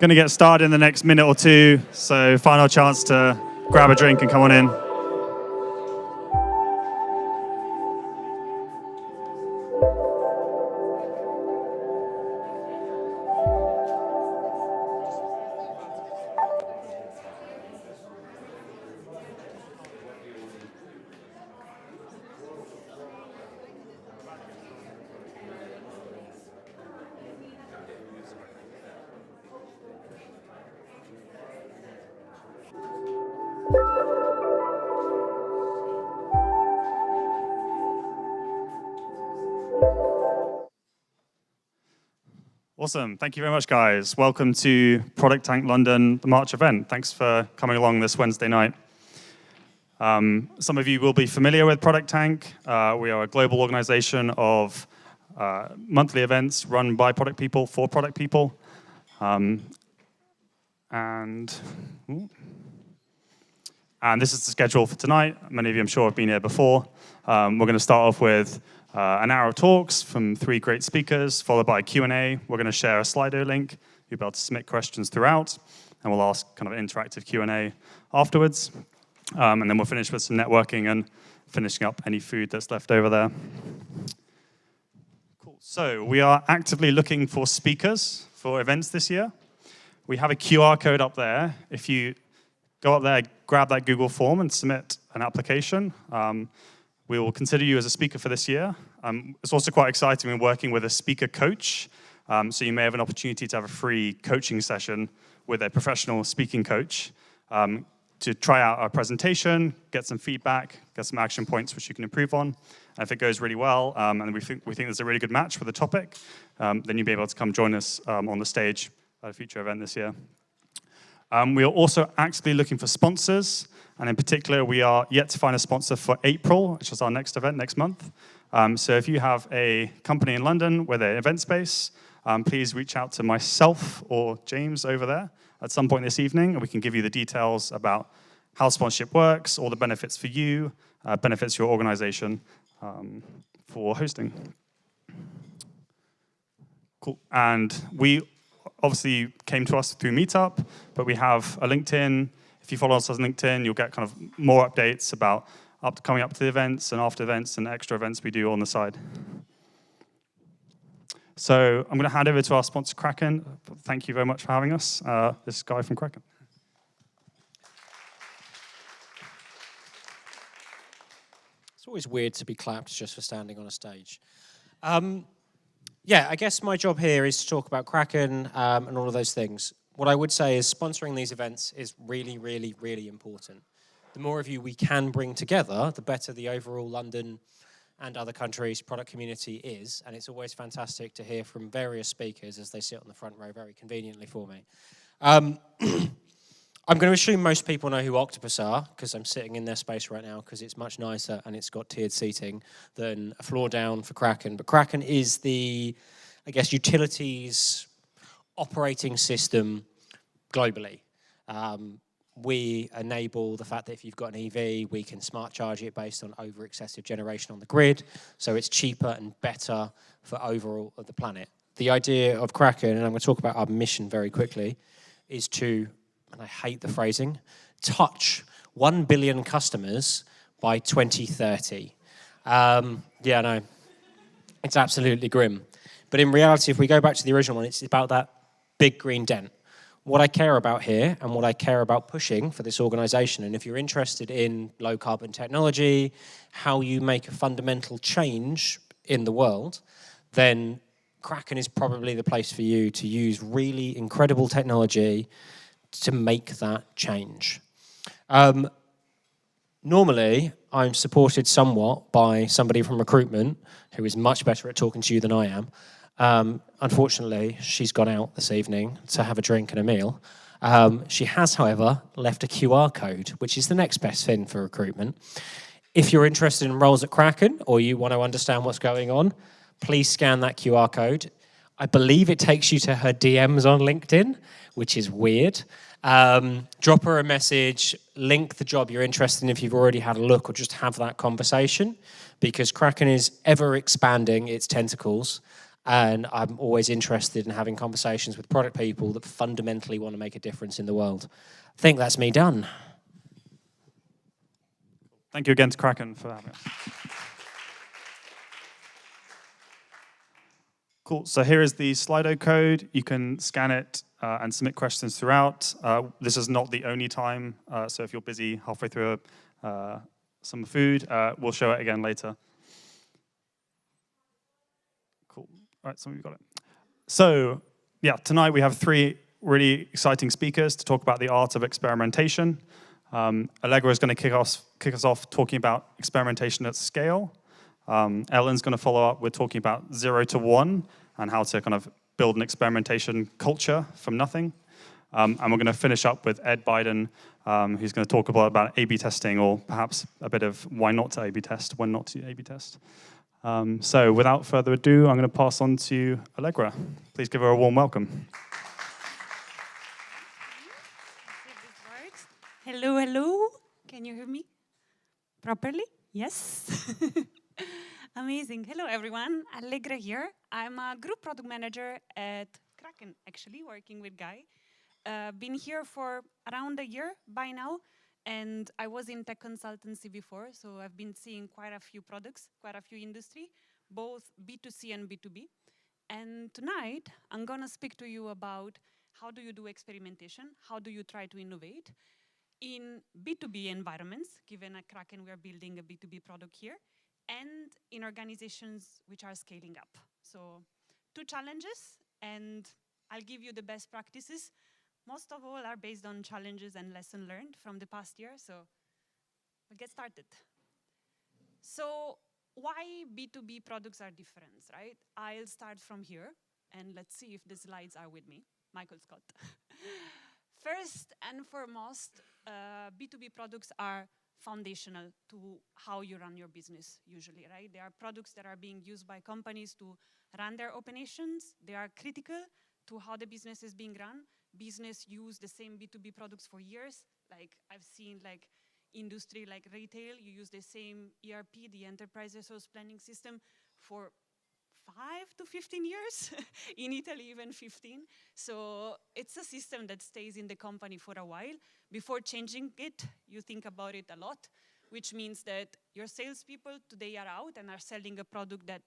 Going to get started in the next minute or two, so final chance to grab a drink and come on in. Awesome. Thank you very much, guys. Welcome to ProductTank London, the March event. Thanks for coming along this Wednesday night. Some of you will be familiar with ProductTank. We are a global organization of monthly events run by product people for product people. And this is the schedule for tonight. Many of you, I'm sure, have been here before. We're going to start off with an hour of talks from 3 great speakers, followed by a Q&A. We're going to share a Slido link. You'll be able to submit questions throughout, and we'll ask kind of interactive Q&A afterwards. And then we'll finish with some networking and finishing up any food that's left over there. Cool. So we are actively looking for speakers for events this year. We have a QR code up there. If you go up there, grab that Google form and submit an application. We will consider you as a speaker for this year. It's also quite exciting. We're working with a speaker coach. So you may have an opportunity to have a free coaching session with a professional speaking coach to try out our presentation, get some feedback, get some action points which you can improve on. And if it goes really well, and we think there's a really good match for the topic, then you'll be able to come join us on the stage at a future event this year. We are also actively looking for sponsors, and in particular, we are yet to find a sponsor for April, which is our next event next month. So if you have a company in London with an event space, please reach out to myself or James over there at some point this evening, and we can give you the details about how sponsorship works, all the benefits for you, benefits your organization for hosting. Cool. And we obviously came to us through Meetup, but we have a LinkedIn. If you follow us on LinkedIn, you'll get kind of more updates about coming up to the events and after events and extra events we do on the side. So I'm going to hand over to our sponsor, Kraken. Thank you very much for having us. This guy from Kraken. It's always weird to be clapped just for standing on a stage. Yeah, I guess my job here is to talk about Kraken and all of those things. What I would say is sponsoring these events is really, really, really important. The more of you we can bring together, the better the overall London and other countries' product community is. And it's always fantastic to hear from various speakers as they sit on the front row very conveniently for me. I'm going to assume most people know who Octopus are, because I'm sitting in their space right now, because it's much nicer and it's got tiered seating than a floor down for Kraken. But Kraken is the, I guess, utilities operating system globally. We enable the fact that if you've got an EV, we can smart charge it based on over excessive generation on the grid, so it's cheaper and better for overall of the planet. The idea of Kraken, and I'm going to talk about our mission very quickly, is to, and I hate the phrasing, touch 1 billion customers by 2030. Yeah, I know. It's absolutely grim. But in reality, if we go back to the original one, it's about that big green dent. What I care about here and what I care about pushing for this organization, and if you're interested in low carbon technology, how you make a fundamental change in the world, then Kraken is probably the place for you to use really incredible technology to make that change. Normally, I'm supported somewhat by somebody from recruitment who is much better at talking to you than I am. Unfortunately, she's gone out this evening to have a drink and a meal. She has, however, left a QR code, which is the next best thing for recruitment. If you're interested in roles at Kraken or you want to understand what's going on, please scan that QR code. I believe it takes you to her DMs on LinkedIn, which is weird. Drop her a message, link the job you're interested in if you've already had a look, or just have that conversation, because Kraken is ever expanding its tentacles. And I'm always interested in having conversations with product people that fundamentally want to make a difference in the world. I think that's me done. Thank you again to Kraken for having us. Cool, so here is the Slido code. You can scan it and submit questions throughout. This is not the only time, so if you're busy halfway through some food, we'll show it again later. Cool, all right, so we've got it. So, yeah, tonight we have 3 really exciting speakers to talk about the art of experimentation. Allegra is going to kick us off talking about experimentation at scale. Ellen's going to follow up with talking about 0 to 1 and how to kind of build an experimentation culture from nothing. And we're going to finish up with Ed Biden, who's going to talk about A/B testing, or perhaps a bit of why not to A/B test, when not to A/B test. So without further ado, I'm going to pass on to Allegra. Please give her a warm welcome. Hello, hello. Can you hear me properly? Yes. Amazing. Hello, everyone. Allegra here. I'm a group product manager at Kraken, actually, working with Guy. Been here for around a year by now, and I was in tech consultancy before, so I've been seeing quite a few products, quite a few industry, both B2C and B2B. And tonight, I'm going to speak to you about how do you do experimentation, how do you try to innovate in B2B environments, given at Kraken we are building a B2B product here, and in organizations which are scaling up. So 2 challenges, and I'll give you the best practices. Most of all are based on challenges and lessons learned from the past year, so we'll get started. So why B2B products are different, right? I'll start from here, and let's see if the slides are with me. Michael Scott. First and foremost, B2B products are foundational to how you run your business usually, right? They are products that are being used by companies to run their operations. They are critical to how the business is being run. Business use the same B2B products for years. Like I've seen like industry like retail, you use the same ERP, the enterprise resource planning system, for 5 to 15 years, in Italy even 15. So it's a system that stays in the company for a while. Before changing it, you think about it a lot, which means that your salespeople today are out and are selling a product that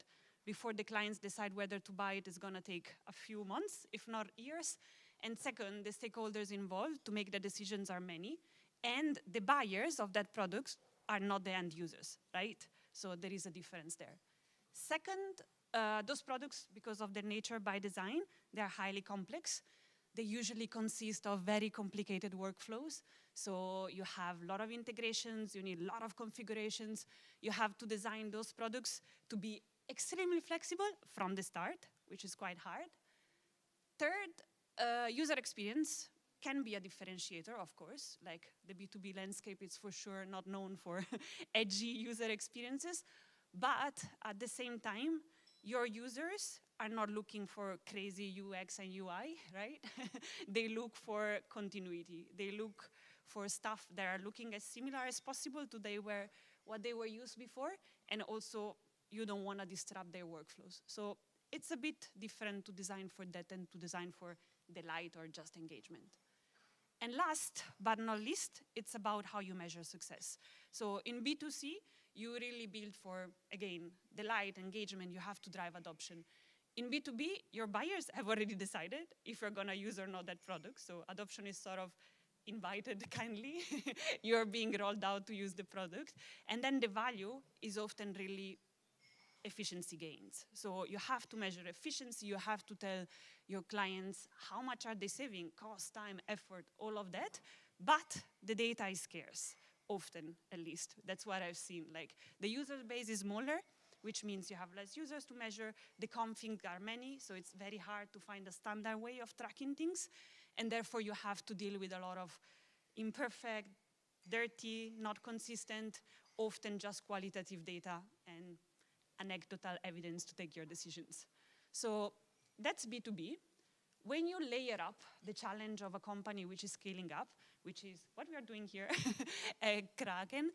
before the clients decide whether to buy it is going to take a few months, if not years. And second, the stakeholders involved to make the decisions are many. And the buyers of that product are not the end users, right? So there is a difference there. Second, those products, because of their nature by design, they're highly complex. They usually consist of very complicated workflows. So you have a lot of integrations, you need a lot of configurations. You have to design those products to be extremely flexible from the start, which is quite hard. Third, user experience can be a differentiator, of course. Like the B2B landscape is for sure not known for edgy user experiences. But at the same time, your users are not looking for crazy UX and UI, right? They look for continuity. They look for stuff that are looking as similar as possible to what they were used before, and also you don't want to disrupt their workflows. So it's a bit different to design for that and to design for delight or just engagement. And last but not least, it's about how you measure success. So in B2C, you really build for, again, delight, engagement, you have to drive adoption. In B2B, your buyers have already decided if you're going to use or not that product. So adoption is sort of invited kindly. You're being rolled out to use the product. And then the value is often really efficiency gains. So you have to measure efficiency. You have to tell your clients how much are they saving, cost, time, effort, all of that. But the data is scarce. Often, at least. That's what I've seen. Like, the user base is smaller, which means you have less users to measure. The configs are many, so it's very hard to find a standard way of tracking things. And therefore, you have to deal with a lot of imperfect, dirty, not consistent, often just qualitative data and anecdotal evidence to take your decisions. So that's B2B. When you layer up the challenge of a company which is scaling up, which is what we are doing here at Kraken,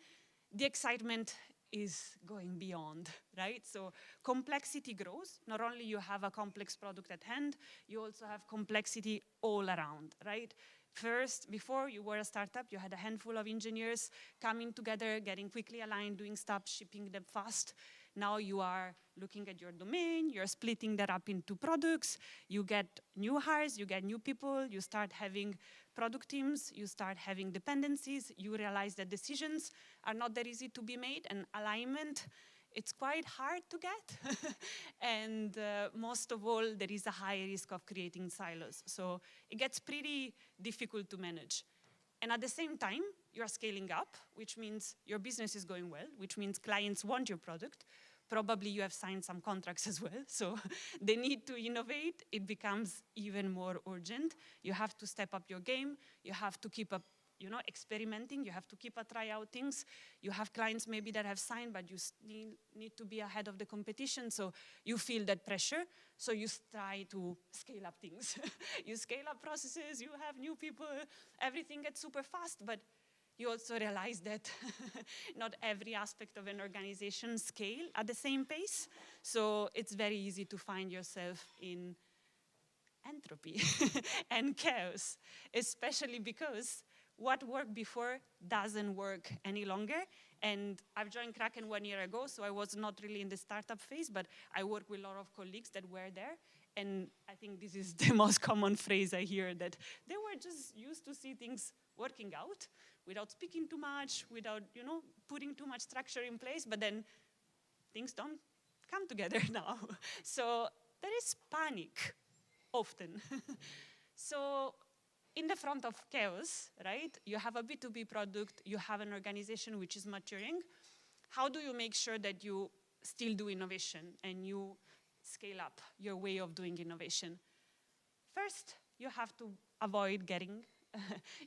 the excitement is going beyond, right? So complexity grows. Not only you have a complex product at hand, you also have complexity all around, right? First, before you were a startup, you had a handful of engineers coming together, getting quickly aligned, doing stuff, shipping them fast. Now you are looking at your domain, you're splitting that up into products, you get new hires, you get new people, you start having product teams, you start having dependencies, you realize that decisions are not that easy to be made, and alignment, it's quite hard to get. And most of all, there is a high risk of creating silos. So it gets pretty difficult to manage. And at the same time, you are scaling up, which means your business is going well, which means clients want your product. Probably you have signed some contracts as well, so the need to innovate, it becomes even more urgent. You have to step up your game, you have to keep up, experimenting, you have to keep try out things. You have clients maybe that have signed, but you still need to be ahead of the competition, so you feel that pressure, so you try to scale up things. You scale up processes, you have new people, everything gets super fast, but you also realize that not every aspect of an organization scale at the same pace. So it's very easy to find yourself in entropy and chaos, especially because what worked before doesn't work any longer. And I've joined Kraken 1 year ago, so I was not really in the startup phase, but I work with a lot of colleagues that were there. And I think this is the most common phrase I hear, that they were just used to see things working out without speaking too much, without putting too much structure in place, but then things don't come together now. So there is panic often. So in the front of chaos, right, you have a B2B product, you have an organization which is maturing. How do you make sure that you still do innovation and you scale up your way of doing innovation? First, you have to avoid getting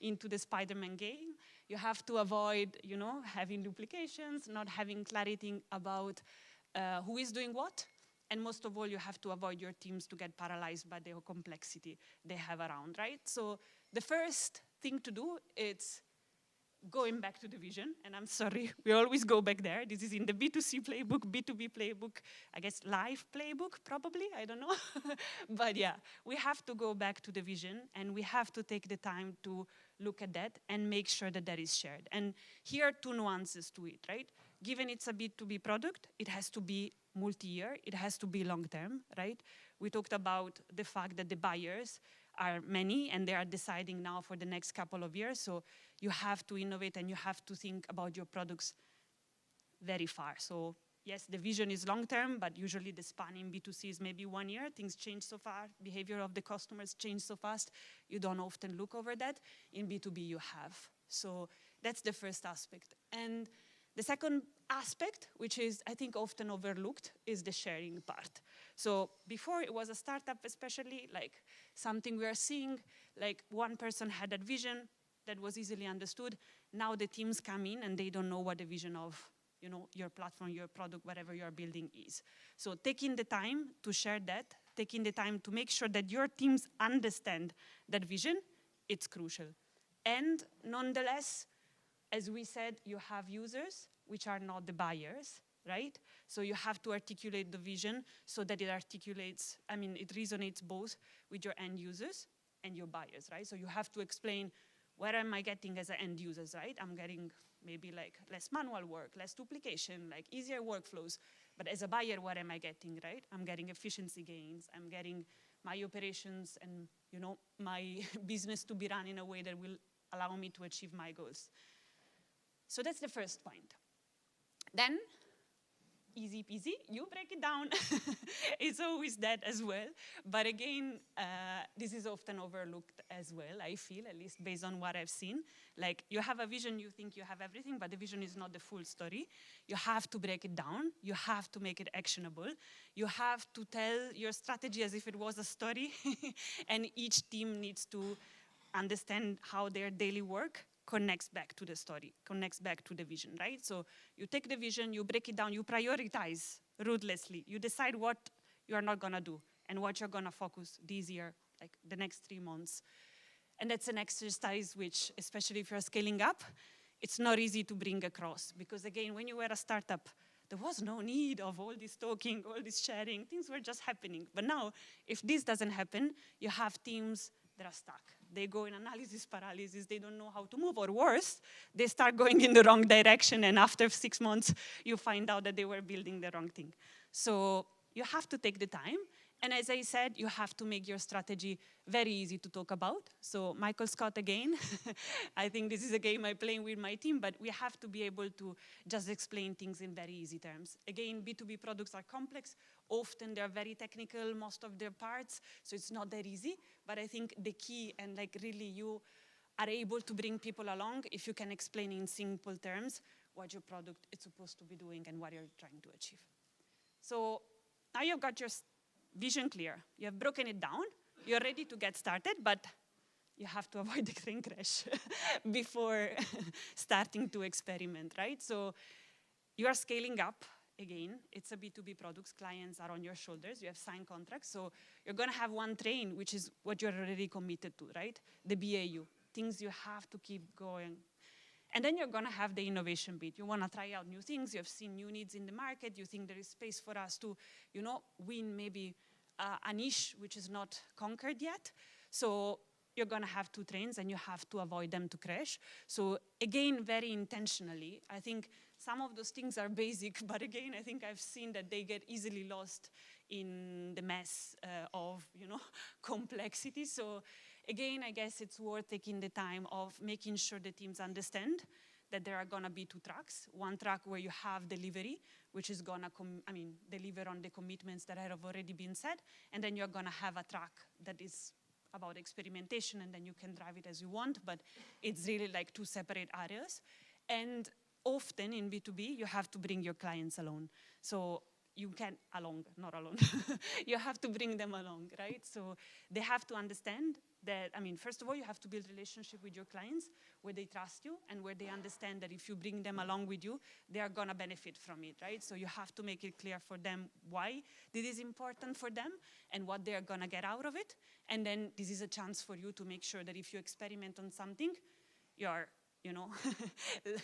into the Spider-Man game. You have to avoid, having duplications, not having clarity about who is doing what. And most of all, you have to avoid your teams to get paralyzed by the complexity they have around, right? So the first thing to do is going back to the vision. And I'm sorry, we always go back there. This is in the B2C playbook, B2B playbook, I guess live playbook, probably, I don't know. But yeah, we have to go back to the vision, and we have to take the time to look at that and make sure that that is shared. And here are two nuances to it, right? Given it's a B2B product, it has to be multi-year, it has to be long-term, right? We talked about the fact that the buyers are many, and they are deciding now for the next couple of years, so you have to innovate and you have to think about your products very far. So yes, the vision is long-term, but usually the span in B2C is maybe 1 year. Things change so far, behavior of the customers change so fast, you don't often look over that. In B2B you have. So that's the first aspect. And the second aspect, which is, I think, often overlooked, is the sharing part. So before it was a startup, especially, like something we are seeing, like one person had that vision that was easily understood. Now the teams come in and they don't know what the vision of your platform, your product, whatever you're building is. So taking the time to share that, taking the time to make sure that your teams understand that vision, it's crucial. And nonetheless, as we said, you have users, which are not the buyers, right? So you have to articulate the vision so that it resonates both with your end users and your buyers, right? So you have to explain, where am I getting as an end users, right? I'm getting maybe like less manual work, less duplication, like easier workflows. But as a buyer, what am I getting, right? I'm getting efficiency gains. I'm getting my operations and my business to be run in a way that will allow me to achieve my goals. So that's the first point. Then, easy peasy, you break it down. It's always that as well. But again, this is often overlooked as well, I feel, at least based on what I've seen. Like, you have a vision, you think you have everything, but the vision is not the full story. You have to break it down. You have to make it actionable. You have to tell your strategy as if it was a story. And each team needs to understand how their daily work connects back to the story, connects back to the vision, right? So you take the vision, you break it down, you prioritize ruthlessly. You decide what you are not going to do and what you're going to focus this year, like the next 3 months. And that's an exercise which, especially if you're scaling up, it's not easy to bring across. Because again, when you were a startup, there was no need of all this talking, all this sharing. Things were just happening. But now, if this doesn't happen, you have teams that are stuck. They go in analysis paralysis. They don't know how to move. Or worse, they start going in the wrong direction. And after 6 months, you find out that they were building the wrong thing. So you have to take the time. And as I said, you have to make your strategy very easy to talk about. So Michael Scott again, I think this is a game I play with my team, but we have to be able to just explain things in very easy terms. Again, B2B products are complex. Often they're very technical, most of their parts, so it's not that easy. But I think the key, and like really you are able to bring people along if you can explain in simple terms what your product is supposed to be doing and what you're trying to achieve. So now you've got your vision clear. You have broken it down. You're ready to get started, but you have to avoid the train crash before starting to experiment, right? So you are scaling up. Again, it's a B2B products. Clients are on your shoulders. You have signed contracts. So you're going to have one train, which is what you're already committed to, right? The BAU, things you have to keep going. And then you're going to have the innovation bit. You want to try out new things. You have seen new needs in the market. You think there is space for us to, you know, win maybe a niche which is not conquered yet. So you're going to have two trains, and you have to avoid them to crash. So again, very intentionally, I think some of those things are basic, but again, I think I've seen that they get easily lost in the mess of, you know, complexity. So again, I guess it's worth taking the time of making sure the teams understand that there are going to be two tracks. One track where you have delivery, which is going to deliver on the commitments that have already been set. And then you're going to have a track that is about experimentation, and then you can drive it as you want. But it's really like two separate areas. And often in B2B, you have to bring your clients along. So you can, not alone. You have to bring them along, right? So they have to understand that, first of all, you have to build a relationship with your clients where they trust you and where they understand that if you bring them along with you, they are going to benefit from it, right? So you have to make it clear for them why this is important for them and what they are going to get out of it. And then this is a chance for you to make sure that if you experiment on something, you're,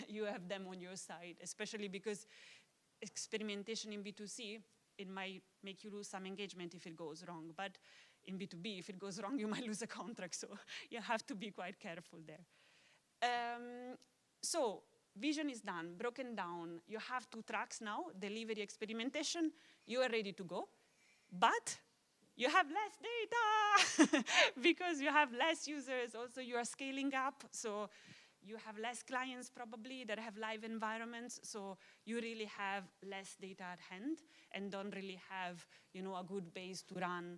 you have them on your side, especially because experimentation in B2C, it might make you lose some engagement if it goes wrong. But in B2B, if it goes wrong, you might lose a contract. So you have to be quite careful there. So vision is done, broken down. You have two tracks now, delivery, experimentation. You are ready to go. But you have less data because you have less users. Also, you are scaling up. So you have less clients probably that have live environments, so you really have less data at hand and don't really have, a good base to run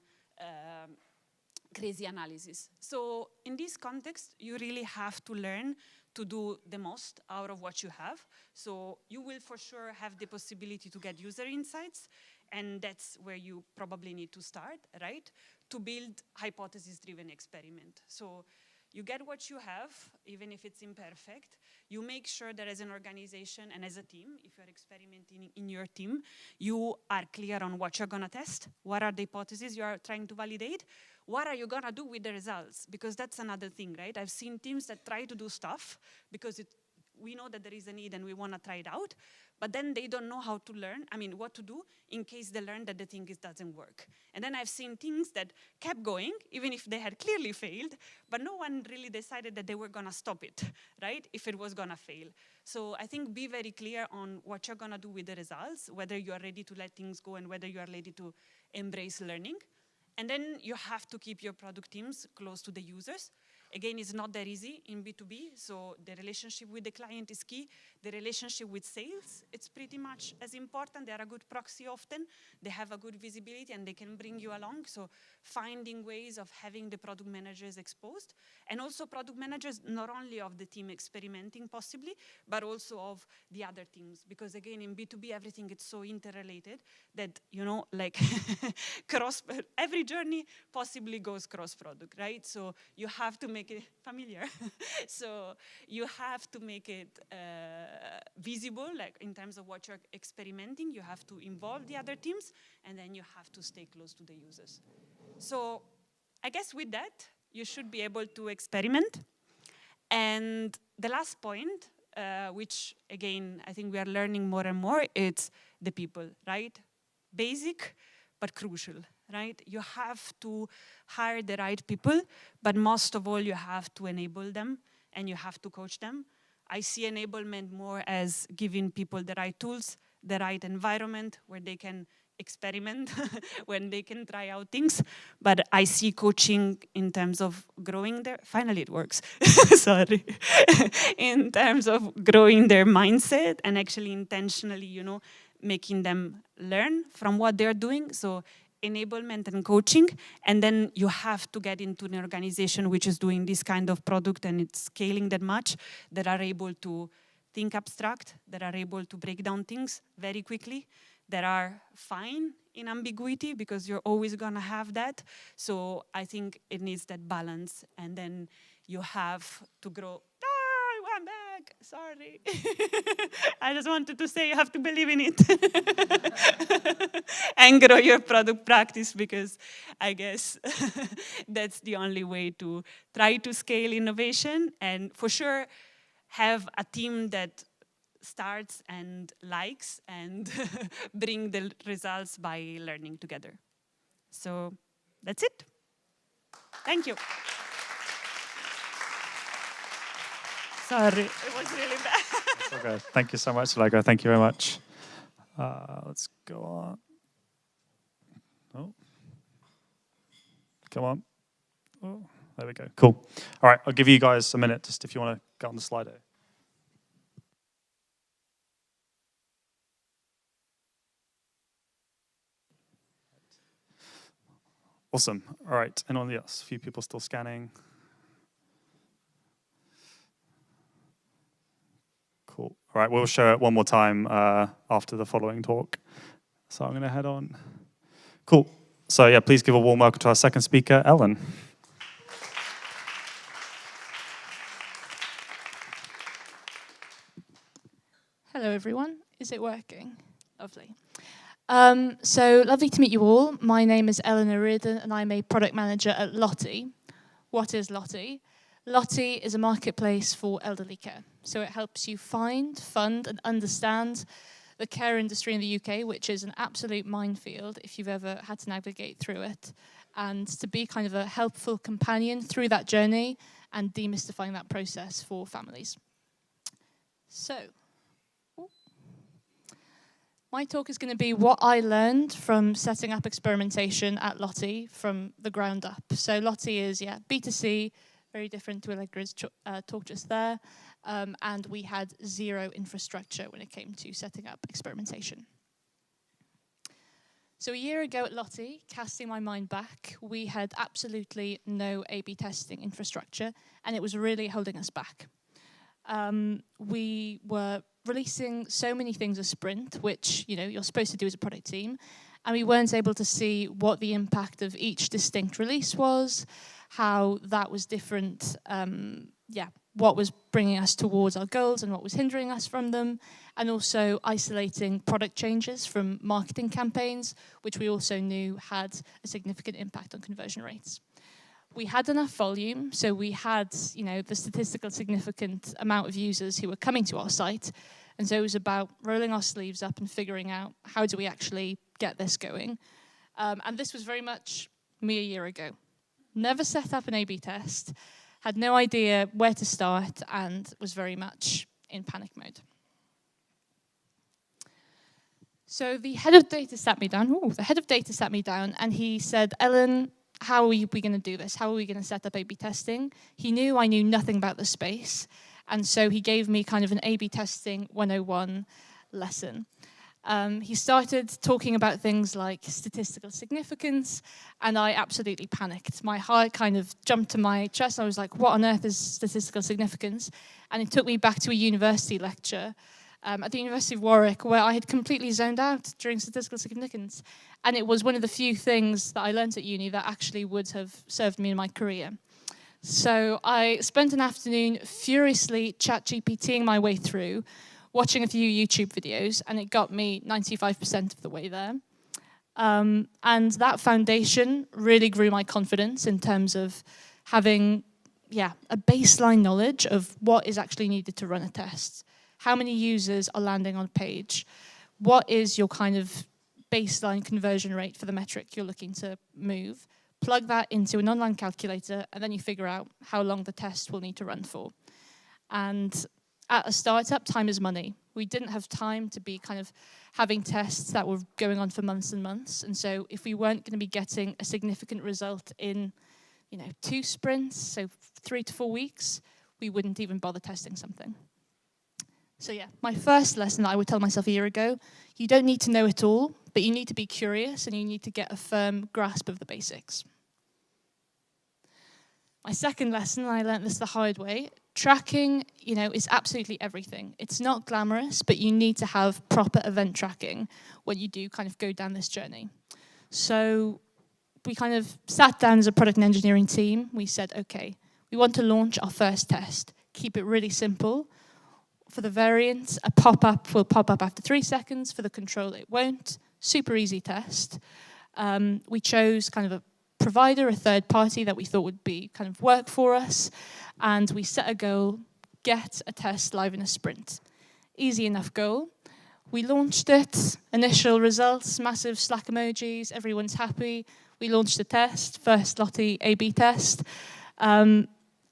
crazy analysis. So in this context, you really have to learn to do the most out of what you have. So you will for sure have the possibility to get user insights, and that's where you probably need to start, right? To build hypothesis-driven experiment. So you get what you have, even if it's imperfect. You make sure that as an organization and as a team, if you're experimenting in your team, you are clear on what you're going to test, what are the hypotheses you are trying to validate, what are you going to do with the results? Because that's another thing, right? I've seen teams that try to do stuff because we know that there is a need and we want to try it out, but then they don't know how to learn, what to do in case they learn that the thing doesn't work. And then I've seen things that kept going, even if they had clearly failed, but no one really decided that they were going to stop it, right, if it was going to fail. So I think be very clear on what you're going to do with the results, whether you are ready to let things go and whether you are ready to embrace learning. And then you have to keep your product teams close to the users. Again, it's not that easy in B2B, so the relationship with the client is key. The relationship with sales, it's pretty much as important. They are a good proxy often. They have a good visibility and they can bring you along. So finding ways of having the product managers exposed, and also product managers not only of the team experimenting possibly, but also of the other teams. Because again, in B2B, everything is so interrelated that, every journey possibly goes cross-product, right? So you have to make it familiar. So you have to make it visible, like in terms of what you're experimenting. You have to involve the other teams, and then you have to stay close to the users. So I guess with that, you should be able to experiment. And the last point which again, I think we are learning more and more, it's the people, right? Basic, but crucial, right? You have to hire the right people, but most of all, you have to enable them and you have to coach them. I see enablement more as giving people the right tools, the right environment where they can experiment, when they can try out things. But I see coaching in terms of growing their, finally it works, sorry, in terms of growing their mindset and actually intentionally, you know, making them learn from what they're doing. So enablement and coaching, and then you have to get into an organization which is doing this kind of product and it's scaling that much, that are able to think abstract, that are able to break down things very quickly, that are fine in ambiguity, because you're always gonna have that. So I think it needs that balance, and then you have to grow. I'm back, sorry. I just wanted to say you have to believe in it. And grow your product practice, because I guess that's the only way to try to scale innovation, and for sure have a team that starts and likes and bring the results by learning together. So that's it. Thank you. Sorry, it was really bad. Okay, thank you so much, Allegra. Thank you very much. Let's go on. Oh, come on. Oh, there we go. Cool. All right, I'll give you guys a minute, just if you want to get on the Slido. Awesome. All right, anyone else? A few people still scanning. Cool. All right, we'll show it one more time after the following talk. So I'm going to head on. Cool. So yeah, please give a warm welcome to our second speaker, Ellen. Hello, everyone. Is it working? Lovely. So lovely to meet you all. My name is Eleanor Reardon, and I'm a product manager at Lottie. What is Lottie? Lottie is a marketplace for elderly care. So it helps you find, fund, and understand the care industry in the UK, which is an absolute minefield if you've ever had to navigate through it, and to be kind of a helpful companion through that journey and demystifying that process for families. So my talk is going to be what I learned from setting up experimentation at Lottie from the ground up. So Lottie is, B2C, very different to Allegra's talk just there. And we had zero infrastructure when it came to setting up experimentation. So a year ago at Lottie, casting my mind back, we had absolutely no A/B testing infrastructure, and it was really holding us back. We were releasing so many things a sprint, which you're supposed to do as a product team, and we weren't able to see what the impact of each distinct release was, how that was different, what was bringing us towards our goals and what was hindering us from them, and also isolating product changes from marketing campaigns, which we also knew had a significant impact on conversion rates. We had enough volume, so we had, the statistical significant amount of users who were coming to our site, and so it was about rolling our sleeves up and figuring out how do we actually get this going. And this was very much me a year ago. Never set up an A/B test, had no idea where to start, and was very much in panic mode. So the head of data sat me down, and he said, Ellen, how are we going to do this? How are we going to set up A/B testing? He knew I knew nothing about the space, and so he gave me kind of an A/B testing 101 lesson. He started talking about things like statistical significance, and I absolutely panicked. My heart kind of jumped to my chest. I was like, what on earth is statistical significance? And it took me back to a university lecture at the University of Warwick, where I had completely zoned out during statistical significance. And it was one of the few things that I learned at uni that actually would have served me in my career. So I spent an afternoon furiously ChatGPTing my way through, watching a few YouTube videos, and it got me 95% of the way there. And that foundation really grew my confidence in terms of having a baseline knowledge of what is actually needed to run a test. How many users are landing on a page? What is your kind of baseline conversion rate for the metric you're looking to move? Plug that into an online calculator, and then you figure out how long the test will need to run for. And at a startup, time is money. We didn't have time to be kind of having tests that were going on for months and months. And so if we weren't going to be getting a significant result in 2 sprints, so 3 to 4 weeks, we wouldn't even bother testing something. So yeah, my first lesson that I would tell myself a year ago, you don't need to know it all, but you need to be curious and you need to get a firm grasp of the basics. My second lesson, and I learned this the hard way, tracking, is absolutely everything. It's not glamorous, but you need to have proper event tracking when you do kind of go down this journey. So we kind of sat down as a product and engineering team. We said, okay, we want to launch our first test. Keep it really simple. For the variant, a pop-up will pop up after 3 seconds. For the control, it won't. Super easy test. We chose kind of a provider, a third party that we thought would be kind of work for us. And we set a goal, get a test live in a sprint. Easy enough goal. We launched it, initial results, massive Slack emojis, everyone's happy. We launched the test, first Lottie A/B test. And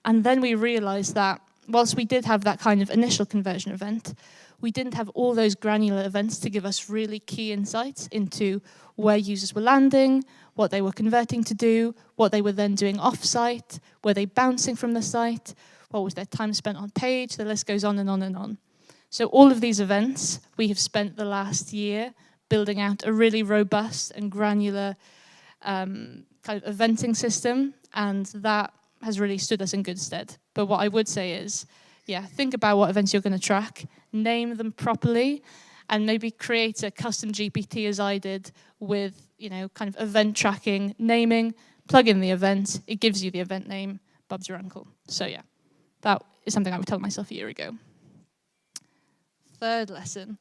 then we realized that whilst we did have that kind of initial conversion event, we didn't have all those granular events to give us really key insights into where users were landing, what they were converting to do, what they were then doing off-site, were they bouncing from the site, what was their time spent on page, the list goes on and on and on. So all of these events, we have spent the last year building out a really robust and granular kind of eventing system, and that has really stood us in good stead. But what I would say is, think about what events you're going to track, name them properly, and maybe create a custom GPT as I did with, kind of event tracking, naming, plug in the event, it gives you the event name, Bob's your uncle. So that is something I would tell myself a year ago. Third lesson,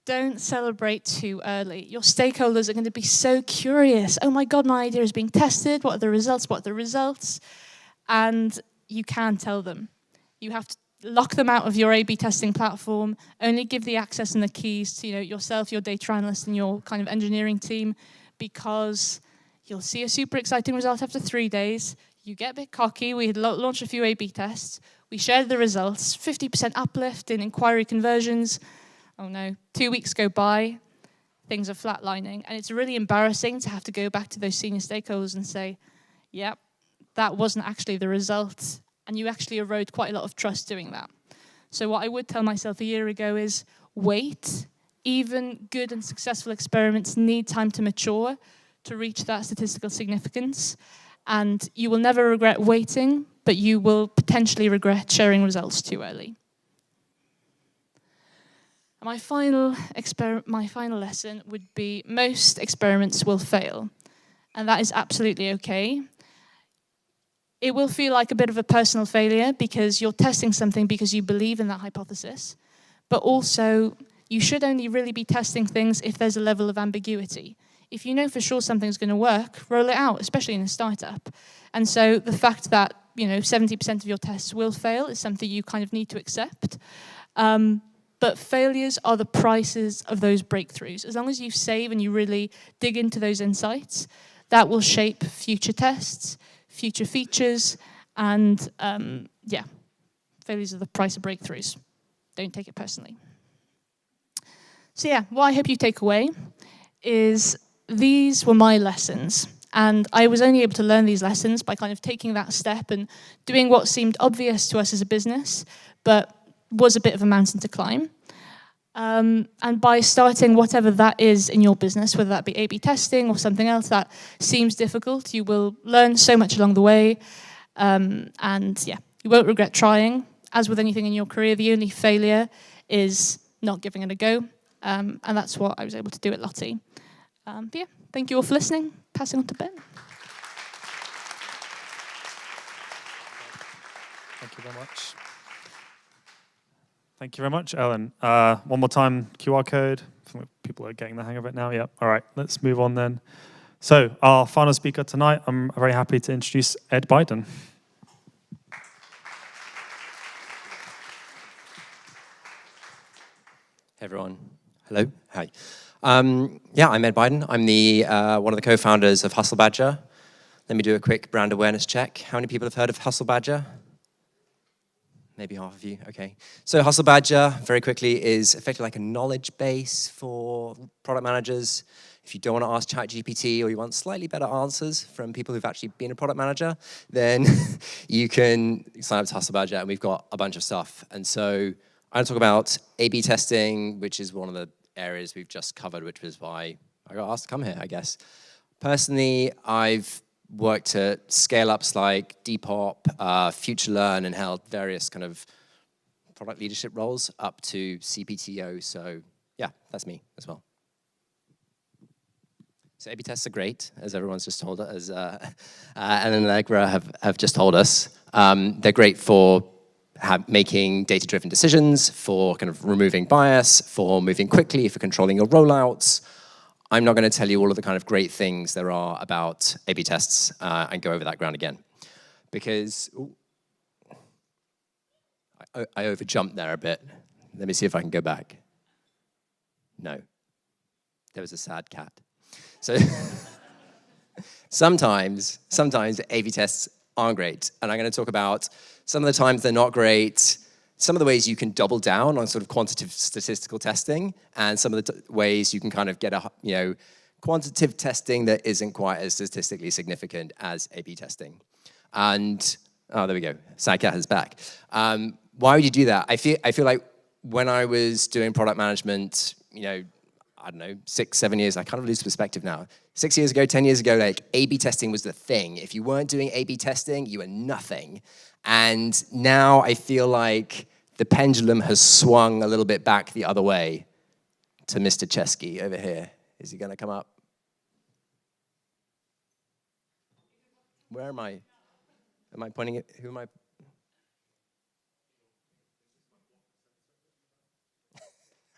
don't celebrate too early. Your stakeholders are going to be so curious. Oh my God, my idea is being tested. What are the results? What are the results? And you can tell them. You have to lock them out of your A/B testing platform, only give the access and the keys to yourself, your data analyst, and your kind of engineering team, because you'll see a super exciting result after 3 days. You get a bit cocky. We had launched a few A/B tests. We shared the results, 50% uplift in inquiry conversions. Oh no, 2 weeks go by, things are flatlining. And it's really embarrassing to have to go back to those senior stakeholders and say, yep, that wasn't actually the result. And you actually erode quite a lot of trust doing that. So what I would tell myself a year ago is wait. Even good and successful experiments need time to mature to reach that statistical significance. And you will never regret waiting, but you will potentially regret sharing results too early. My final lesson would be most experiments will fail. And that is absolutely okay. It will feel like a bit of a personal failure because you're testing something because you believe in that hypothesis. But also, you should only really be testing things if there's a level of ambiguity. If you know for sure something's going to work, roll it out, especially in a startup. And so the fact that 70% of your tests will fail is something you kind of need to accept. But failures are the prices of those breakthroughs. As long as you save and you really dig into those insights, that will shape future tests, future features, and failures are the price of breakthroughs. Don't take it personally. So what I hope you take away is these were my lessons. And I was only able to learn these lessons by kind of taking that step and doing what seemed obvious to us as a business, but was a bit of a mountain to climb. And by starting whatever that is in your business, whether that be A/B testing or something else that seems difficult, you will learn so much along the way. You won't regret trying. As with anything in your career, the only failure is not giving it a go. And that's what I was able to do at Lottie. Thank you all for listening. Passing on to Ben. Thank you very much. Thank you very much, Ellen. One more time, QR code. I think people are getting the hang of it now. Yep. All right, let's move on then. So our final speaker tonight, I'm very happy to introduce Ed Biden. Hey everyone. Hello. Hi. Yeah, I'm Ed Biden. I'm the one of the co-founders of Hustle Badger. Let me do a quick brand awareness check. How many people have heard of Hustle Badger? Maybe half of you. Okay. So Hustle Badger, very quickly, is effectively like a knowledge base for product managers. If you don't want to ask ChatGPT or you want slightly better answers from people who've actually been a product manager, then you can sign up to Hustle Badger, and we've got a bunch of stuff. And so I'm going to talk about A/B testing, which is one of the areas we've just covered, which was why I got asked to come here, I guess. Personally, I've worked at scale-ups like Depop, FutureLearn, and held various kind of product leadership roles up to CPTO. So yeah, that's me as well. So A/B tests are great, as everyone's just told us, as Ellen and Allegra have just told us. They're great for making data-driven decisions, for kind of removing bias, for moving quickly, for controlling your rollouts. I'm not going to tell you all of the kind of great things there are about A/B tests and go over that ground again. Because I overjumped there a bit. Let me see if I can go back. No. There was a sad cat. So sometimes A/B tests aren't great. And I'm going to talk about some of the times they're not great, some of the ways you can double down on sort of quantitative statistical testing, and some of the ways you can kind of get a, quantitative testing that isn't quite as statistically significant as A/B testing. And, oh, there we go, sad cat is back. Why would you do that? I feel like when I was doing product management, I don't know, 6, 7 years, I kind of lose perspective now. 6 years ago, 10 years ago, like A/B testing was the thing. If you weren't doing A/B testing, you were nothing. And now I feel like the pendulum has swung a little bit back the other way to Mr. Chesky over here. Is he gonna come up? Where am I? Am I pointing at, who am I?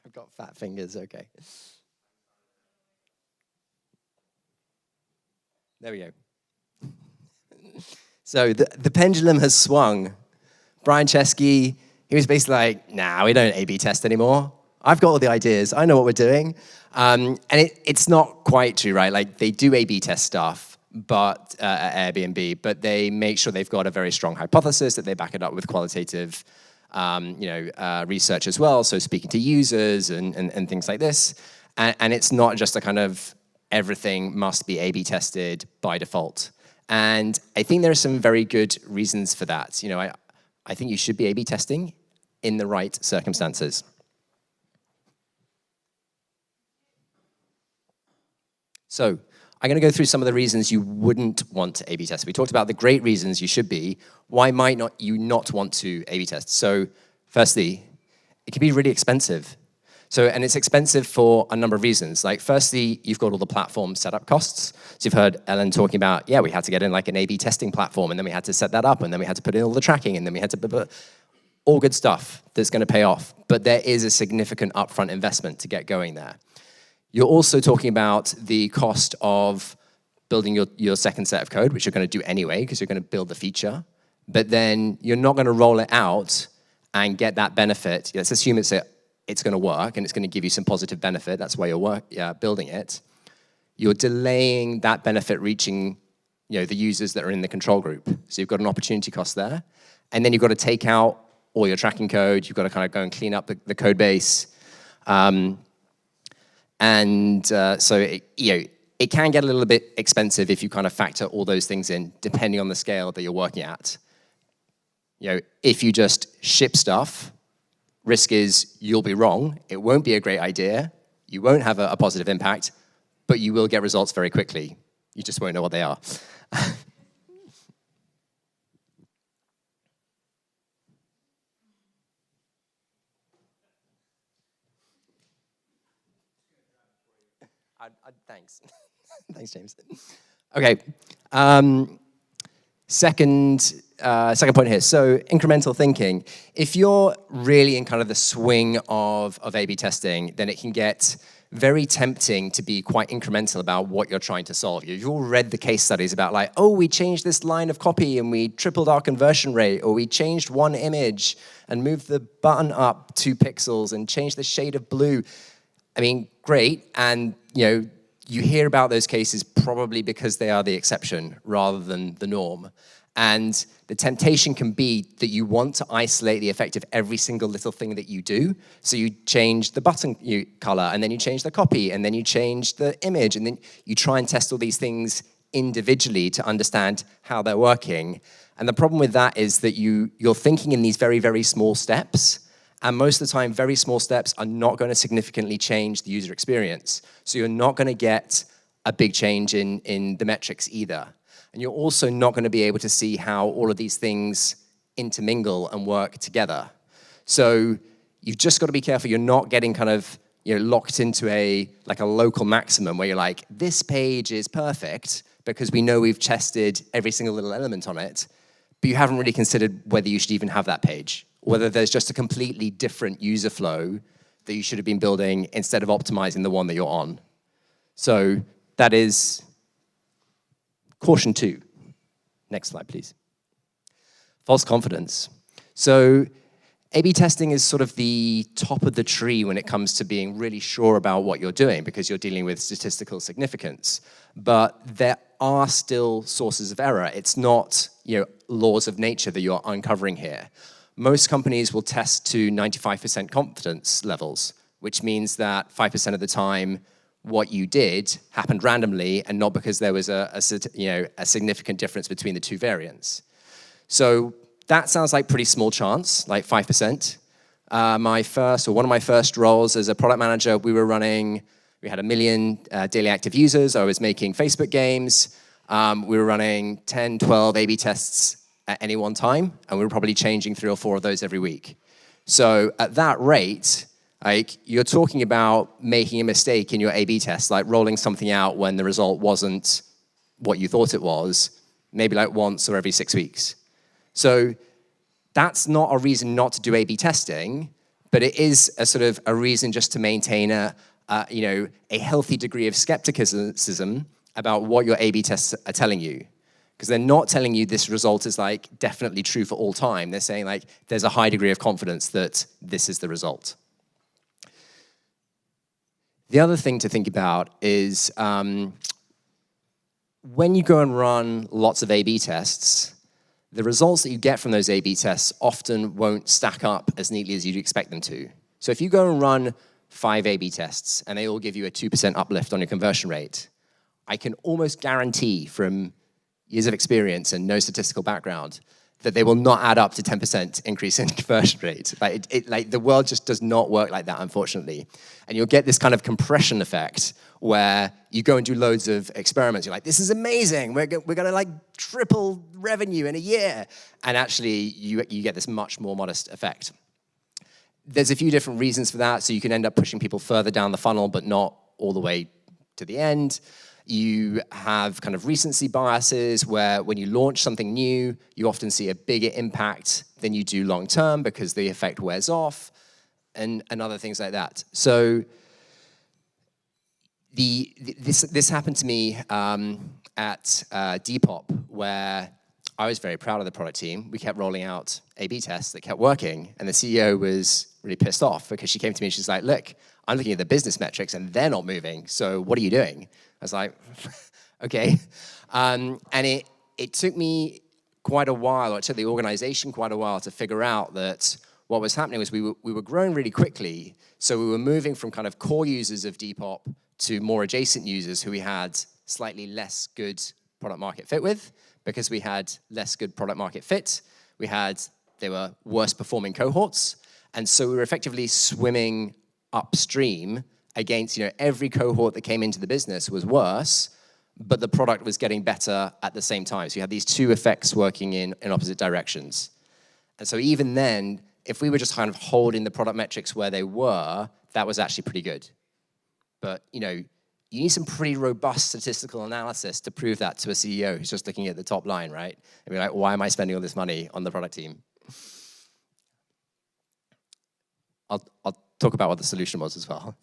I've got fat fingers, okay. There we go. So the pendulum has swung. Brian Chesky, he was basically like, nah, we don't A/B test anymore. I've got all the ideas. I know what we're doing. And it's not quite true, right? Like they do A/B test stuff, but at Airbnb, but they make sure they've got a very strong hypothesis, that they back it up with qualitative research as well. So speaking to users and things like this. And it's not just a kind of everything must be A/B tested by default. And I think there are some very good reasons for that. I think you should be A/B testing in the right circumstances. So I'm going to go through some of the reasons you wouldn't want to A/B test. We talked about the great reasons you should be. Why might you not want to A/B test? So firstly, it can be really expensive. And it's expensive for a number of reasons. Like, firstly, you've got all the platform setup costs. So you've heard Ellen talking about, yeah, we had to get in like an A/B testing platform, and then we had to set that up, and then we had to put in all the tracking, and then we had to all good stuff that's going to pay off. But there is a significant upfront investment to get going there. You're also talking about the cost of building your second set of code, which you're going to do anyway, because you're going to build the feature. But then you're not going to roll it out and get that benefit. Let's assume it's going to work and it's going to give you some positive benefit. That's why you're building it. You're delaying that benefit reaching the users that are in the control group. So you've got an opportunity cost there. And then you've got to take out all your tracking code. You've got to kind of go and clean up the code base. So it can get a little bit expensive if you kind of factor all those things in, depending on the scale that you're working at. If you just ship stuff, risk is you'll be wrong. It won't be a great idea. You won't have a positive impact, but you will get results very quickly. You just won't know what they are. Thanks. Thanks, James. Okay. Second point here. So incremental thinking. If you're really in kind of the swing of A/B testing, then it can get very tempting to be quite incremental about what you're trying to solve. You've all read the case studies about like, oh, we changed this line of copy and we tripled our conversion rate, or we changed one image and moved the button up 2 pixels and changed the shade of blue. I mean, great, and you hear about those cases probably because they are the exception rather than the norm. And the temptation can be that you want to isolate the effect of every single little thing that you do. So you change the button color, and then you change the copy, and then you change the image, and then you try and test all these things individually to understand how they're working. And the problem with that is that you're thinking in these very, very small steps. And most of the time, very small steps are not going to significantly change the user experience. So you're not going to get a big change in the metrics either. And you're also not going to be able to see how all of these things intermingle and work together. So you've just got to be careful you're not getting kind of locked into a local maximum where you're like, this page is perfect because we know we've tested every single little element on it, but you haven't really considered whether you should even have that page, or whether there's just a completely different user flow that you should have been building instead of optimizing the one that you're on. So that is caution 2. Next slide, please. False confidence. So A/B testing is sort of the top of the tree when it comes to being really sure about what you're doing, because you're dealing with statistical significance. But there are still sources of error. It's not laws of nature that you're uncovering here. Most companies will test to 95% confidence levels, which means that 5% of the time what you did happened randomly and not because there was a significant difference between the 2 variants. So that sounds like pretty small chance, like 5%. One of my first roles as a product manager, we had 1 million daily active users. I was making Facebook games. We were running 10, 12 A/B tests at any one time, and we were probably changing 3 or 4 of those every week. So at that rate, you're talking about making a mistake in your A/B test, like rolling something out when the result wasn't what you thought it was, maybe like once or every 6 weeks. So that's not a reason not to do A/B testing, but it is a sort of a reason just to maintain a healthy degree of skepticism about what your A/B tests are telling you. Because they're not telling you this result is like definitely true for all time. They're saying like there's a high degree of confidence that this is the result. The other thing to think about is when you go and run lots of A/B tests, the results that you get from those A/B tests often won't stack up as neatly as you'd expect them to. So if you go and run 5 A/B tests and they all give you a 2% uplift on your conversion rate, I can almost guarantee from years of experience and no statistical background that they will not add up to 10% increase in conversion rate. Like the world just does not work like that, unfortunately. And you'll get this kind of compression effect where you go and do loads of experiments. You're like, this is amazing. We're going to like triple revenue in a year. And actually, you get this much more modest effect. There's a few different reasons for that. So you can end up pushing people further down the funnel, but not all the way to the end. You have kind of recency biases where when you launch something new, you often see a bigger impact than you do long term because the effect wears off and other things like that. So this happened to me at Depop, where I was very proud of the product team. We kept rolling out A/B tests that kept working, and the CEO was really pissed off because she came to me and she's like, look, I'm looking at the business metrics and they're not moving, so what are you doing? I was like, okay. And it took me quite a while, or it took the organization quite a while to figure out that what was happening was we were growing really quickly, so we were moving from kind of core users of Depop to more adjacent users who we had slightly less good product market fit with. Because we had less good product market fit, they were worse performing cohorts, and so we were effectively swimming upstream against, every cohort that came into the business was worse, but the product was getting better at the same time. So you had these two effects working in opposite directions. And so even then, if we were just kind of holding the product metrics where they were, that was actually pretty good. But, you need some pretty robust statistical analysis to prove that to a CEO who's just looking at the top line, right? And be like, why am I spending all this money on the product team? I'll talk about what the solution was as well.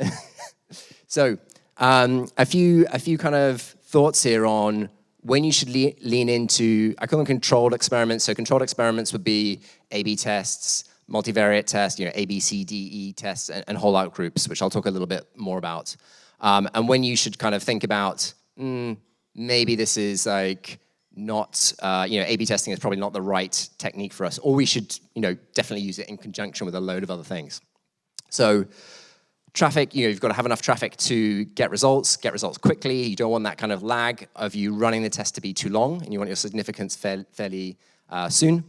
So a few kind of thoughts here on when you should lean into, I call them controlled experiments. So controlled experiments would be A/B tests, multivariate tests, A, B, C, D, E tests, and holdout groups, which I'll talk a little bit more about. And when you should kind of think about, maybe this is like not, A/B testing is probably not the right technique for us, or we should, definitely use it in conjunction with a load of other things. So traffic, you've got to have enough traffic to get results quickly. You don't want that kind of lag of you running the test to be too long, and you want your significance fairly soon.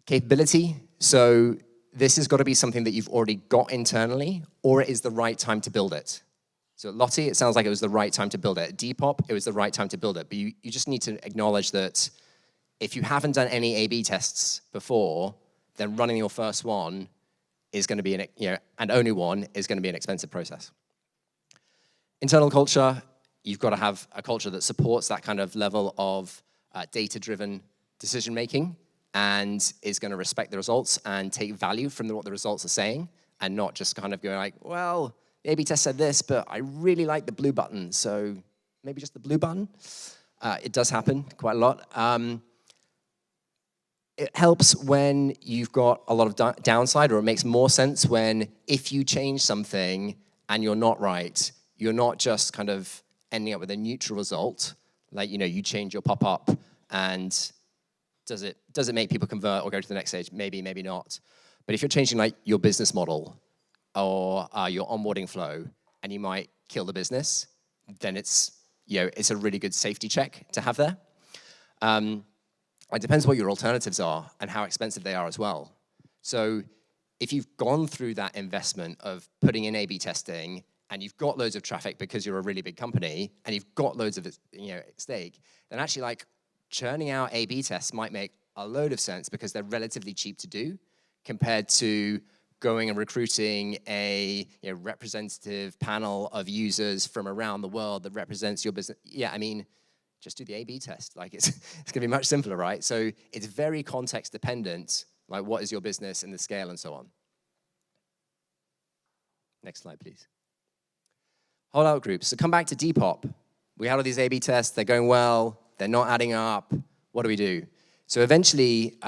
Capability, so this has got to be something that you've already got internally, or it is the right time to build it. So at Lottie, it sounds like it was the right time to build it. At Depop, it was the right time to build it. But you just need to acknowledge that if you haven't done any A/B tests before, then running your first one is going to be, and only one is going to be an expensive process. Internal culture, you've got to have a culture that supports that kind of level of data-driven decision-making and is going to respect the results and take value from what the results are saying, and not just kind of go like, well, the A/B test said this, but I really like the blue button, so maybe just the blue button. It does happen quite a lot. It helps when you've got a lot of downside, or it makes more sense when if you change something and you're not right, you're not just kind of ending up with a neutral result, like, you change your pop-up and does it make people convert or go to the next stage? Maybe, maybe not. But if you're changing like your business model or your onboarding flow, and you might kill the business, then it's a really good safety check to have there. It depends what your alternatives are and how expensive they are as well. So if you've gone through that investment of putting in A/B testing, and you've got loads of traffic because you're a really big company, and you've got loads of at stake, then actually like churning out A/B tests might make a load of sense because they're relatively cheap to do compared to going and recruiting a representative panel of users from around the world that represents your business. Yeah, I mean, just do the A/B test. Like it's going to be much simpler, right? So it's very context dependent, like what is your business and the scale and so on. Next slide, please. Holdout groups. So come back to Depop. We had all these A/B tests. They're going well. They're not adding up. What do we do? So eventually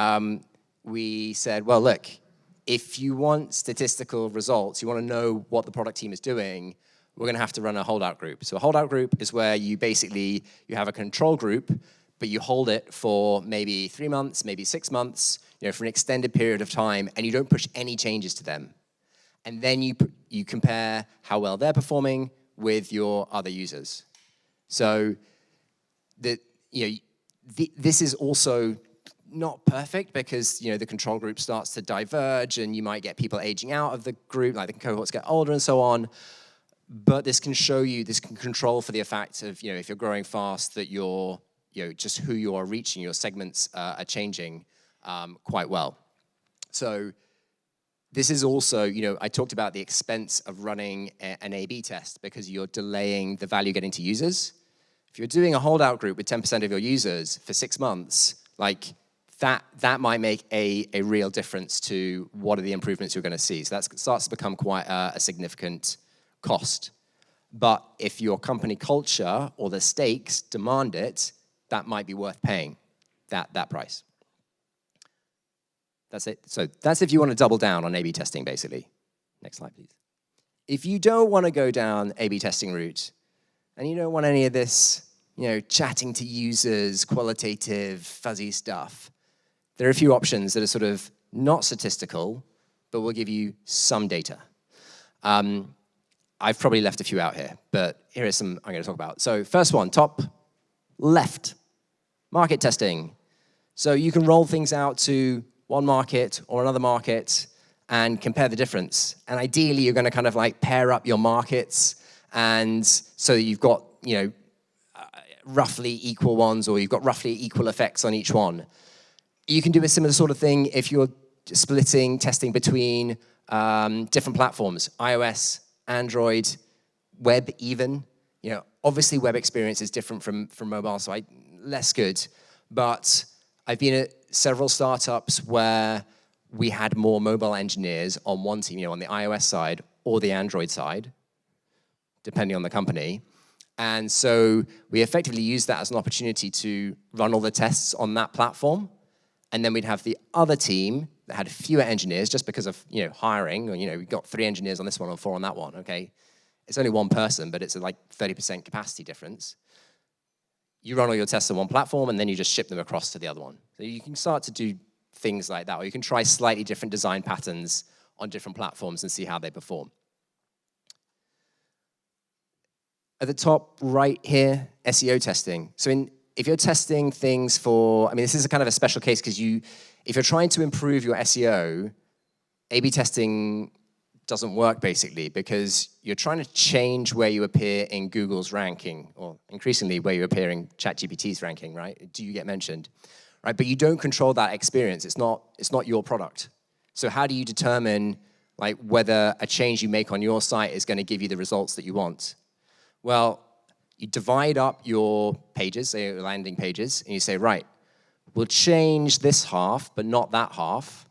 we said, well, look, if you want statistical results, you want to know what the product team is doing, we're going to have to run a holdout group. So a holdout group is where you have a control group, but you hold it for maybe 3 months, maybe 6 months, for an extended period of time, and you don't push any changes to them. And then you compare how well they're performing with your other users. So this is also not perfect because the control group starts to diverge, and you might get people aging out of the group, like the cohorts get older and so on. But this can control for the effect of, if you're growing fast, that just who you are reaching, your segments are changing quite well. So this is also, I talked about the expense of running an A/B test because you're delaying the value getting to users. If you're doing a holdout group with 10% of your users for 6 months, like that might make a real difference to what are the improvements you're going to see. So that starts to become quite a significant cost. But if your company culture or the stakes demand it, that might be worth paying that price. That's it. So that's if you want to double down on A/B testing, basically. Next slide, please. If you don't want to go down A/B testing route, and you don't want any of this, chatting to users, qualitative, fuzzy stuff, there are a few options that are sort of not statistical, but will give you some data. I've probably left a few out here, but here are some I'm going to talk about. So first one, top left, market testing. So you can roll things out to one market or another market and compare the difference. And ideally, you're going to kind of like pair up your markets, and so you've got, roughly equal ones, or you've got roughly equal effects on each one. You can do a similar sort of thing if you're splitting testing between different platforms, iOS, Android, web even. Obviously web experience is different from mobile, so less good. But I've been at several startups where we had more mobile engineers on one team, on the iOS side or the Android side, depending on the company. And so we effectively used that as an opportunity to run all the tests on that platform. And then we'd have the other team that had fewer engineers just because of hiring. Or, we got 3 engineers on this one and 4 on that one, okay? It's only one person, but it's like 30% capacity difference. You run all your tests on one platform, and then you just ship them across to the other one. So you can start to do things like that, or you can try slightly different design patterns on different platforms and see how they perform. At the top right here, SEO testing. So if you're testing things for, this is a kind of a special case because if you're trying to improve your SEO, A/B testing doesn't work basically because you're trying to change where you appear in Google's ranking, or increasingly where you appear in ChatGPT's ranking, right? Do you get mentioned, right? But you don't control that experience. It's not your product. So how do you determine whether a change you make on your site is going to give you the results that you want? Well, you divide up your pages, say your landing pages, and you say, right, we'll change this half, but not that half.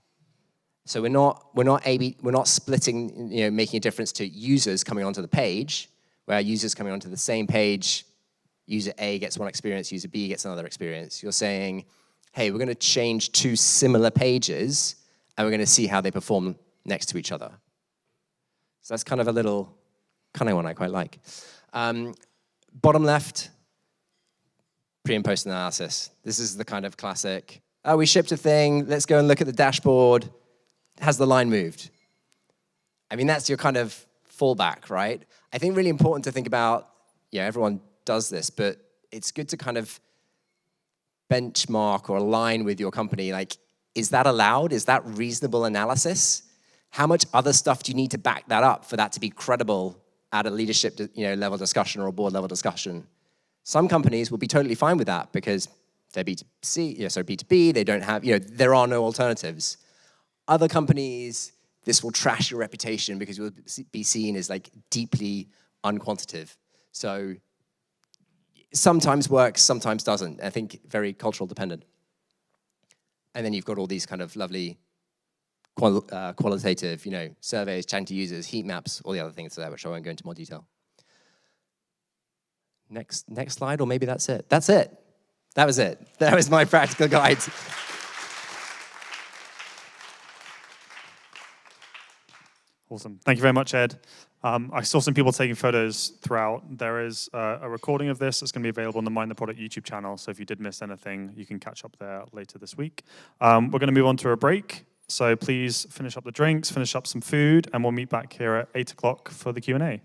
So we're not splitting, making a difference to users coming onto the page, where users coming onto the same page, user A gets one experience, user B gets another experience. You're saying, hey, we're going to change 2 similar pages, and we're going to see how they perform next to each other. So that's kind of a little cunning one I quite like. Bottom left, pre and post analysis. This is the kind of classic, we shipped a thing, let's go and look at the dashboard. Has the line moved? That's your kind of fallback, right? I think really important to think about, everyone does this, but it's good to kind of benchmark or align with your company. Is that allowed? Is that reasonable analysis? How much other stuff do you need to back that up for that to be credible at a leadership level discussion or a board level discussion? Some companies will be totally fine with that because they're B2C, B2B, they don't have, there are no alternatives. Other companies, this will trash your reputation because you'll be seen as deeply unquantitative. So sometimes works, sometimes doesn't. I think very cultural dependent. And then you've got all these kind of lovely qualitative, surveys, chatting to users, heat maps, all the other things there, which I won't go into more detail. Next slide, or maybe that's it. That's it. That was it. That was my practical guide. Awesome. Thank you very much, Ed. I saw some people taking photos throughout. There is a recording of this that's going to be available on the Mind the Product YouTube channel, so if you did miss anything, you can catch up there later this week. We're going to move on to a break, so please finish up the drinks, finish up some food, and we'll meet back here at 8 o'clock for the Q&A.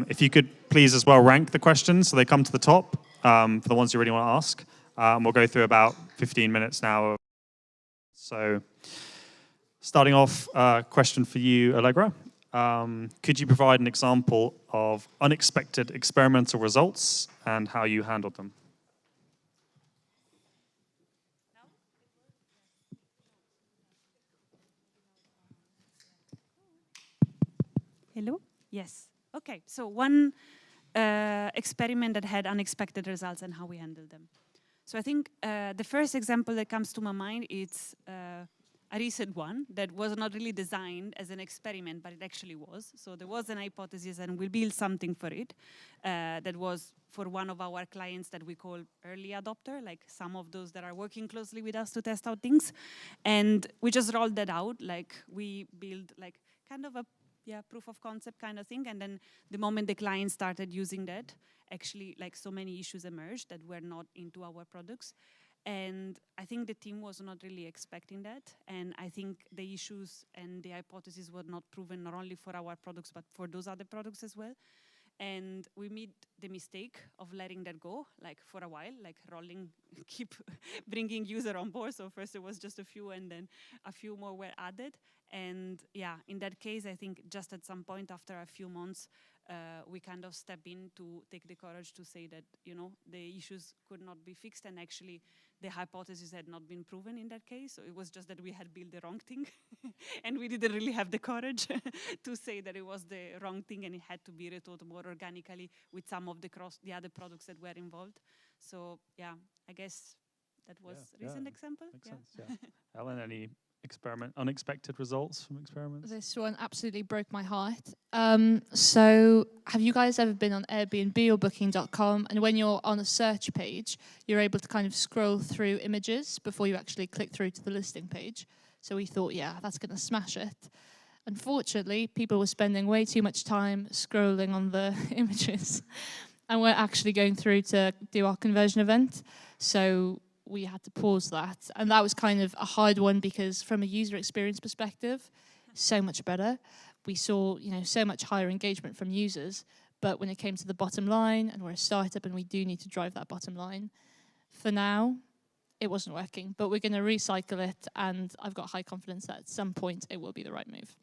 If you could please as well rank the questions so they come to the top for the ones you really want to ask. We'll go through about 15 minutes now. So starting off, question for you, Allegra. Could you provide an example of unexpected experimental results and how you handled them? Hello? Yes. Okay, so one experiment that had unexpected results and how we handled them. So I think the first example that comes to my mind is a recent one that was not really designed as an experiment, but it actually was. So there was an hypothesis and we built something for it that was for one of our clients that we call early adopter, like some of those that are working closely with us to test out things. And we just rolled that out, like we built like kind of a proof of concept kind of thing. And then the moment the client started using that, actually like so many issues emerged that were not into our products. And I think the team was not really expecting that. And I think the issues and the hypotheses were not proven not only for our products, but for those other products as well. And we made the mistake of letting that go, like for a while, like rolling, keep bringing user on board. So first it was just a few and then a few more were added. And yeah, in that case, I think just at some point after a few months, we kind of step in to take the courage to say that, you know, the issues could not be fixed and actually the hypothesis had not been proven in that case. So it was just that we had built the wrong thing and we didn't really have the courage to say that it was the wrong thing and it had to be rethought more organically with some of the other products that were involved. So yeah, I guess that was a recent example. Makes sense, yeah. Ellen, any unexpected results from experiments? This one absolutely broke my heart. So have you guys ever been on Airbnb or Booking.com? And when you're on a search page, you're able to kind of scroll through images before you actually click through to the listing page. So we thought, yeah, that's going to smash it. Unfortunately, people were spending way too much time scrolling on the images and weren't actually going through to do our conversion event. So we had to pause that. And that was kind of a hard one because from a user experience perspective, so much better. We saw, you know, so much higher engagement from users. But when it came to the bottom line, and we're a startup and we do need to drive that bottom line, for now, it wasn't working. But we're going to recycle it. And I've got high confidence that at some point it will be the right move.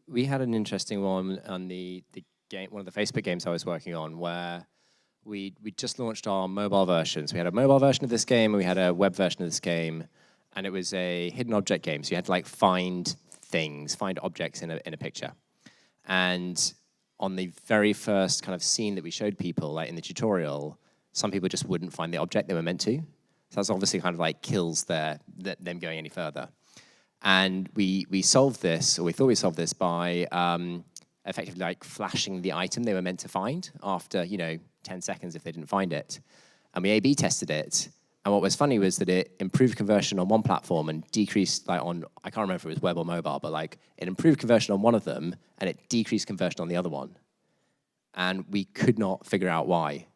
We had an interesting one on the game, one of the Facebook games I was working on, where we just launched our mobile version. So we had a mobile version of this game, and we had a web version of this game, and it was a hidden object game. So you had to like find things, find objects in a picture. And on the very first kind of scene that we showed people, like in the tutorial, some people just wouldn't find the object they were meant to. So that's obviously kind of like kills them going any further. And we solved this, or we thought we solved this by effectively like flashing the item they were meant to find after, 10 seconds if they didn't find it. And we A/B tested it. And what was funny was that it improved conversion on one platform and decreased like on, I can't remember if it was web or mobile, but like it improved conversion on one of them and it decreased conversion on the other one. And we could not figure out why.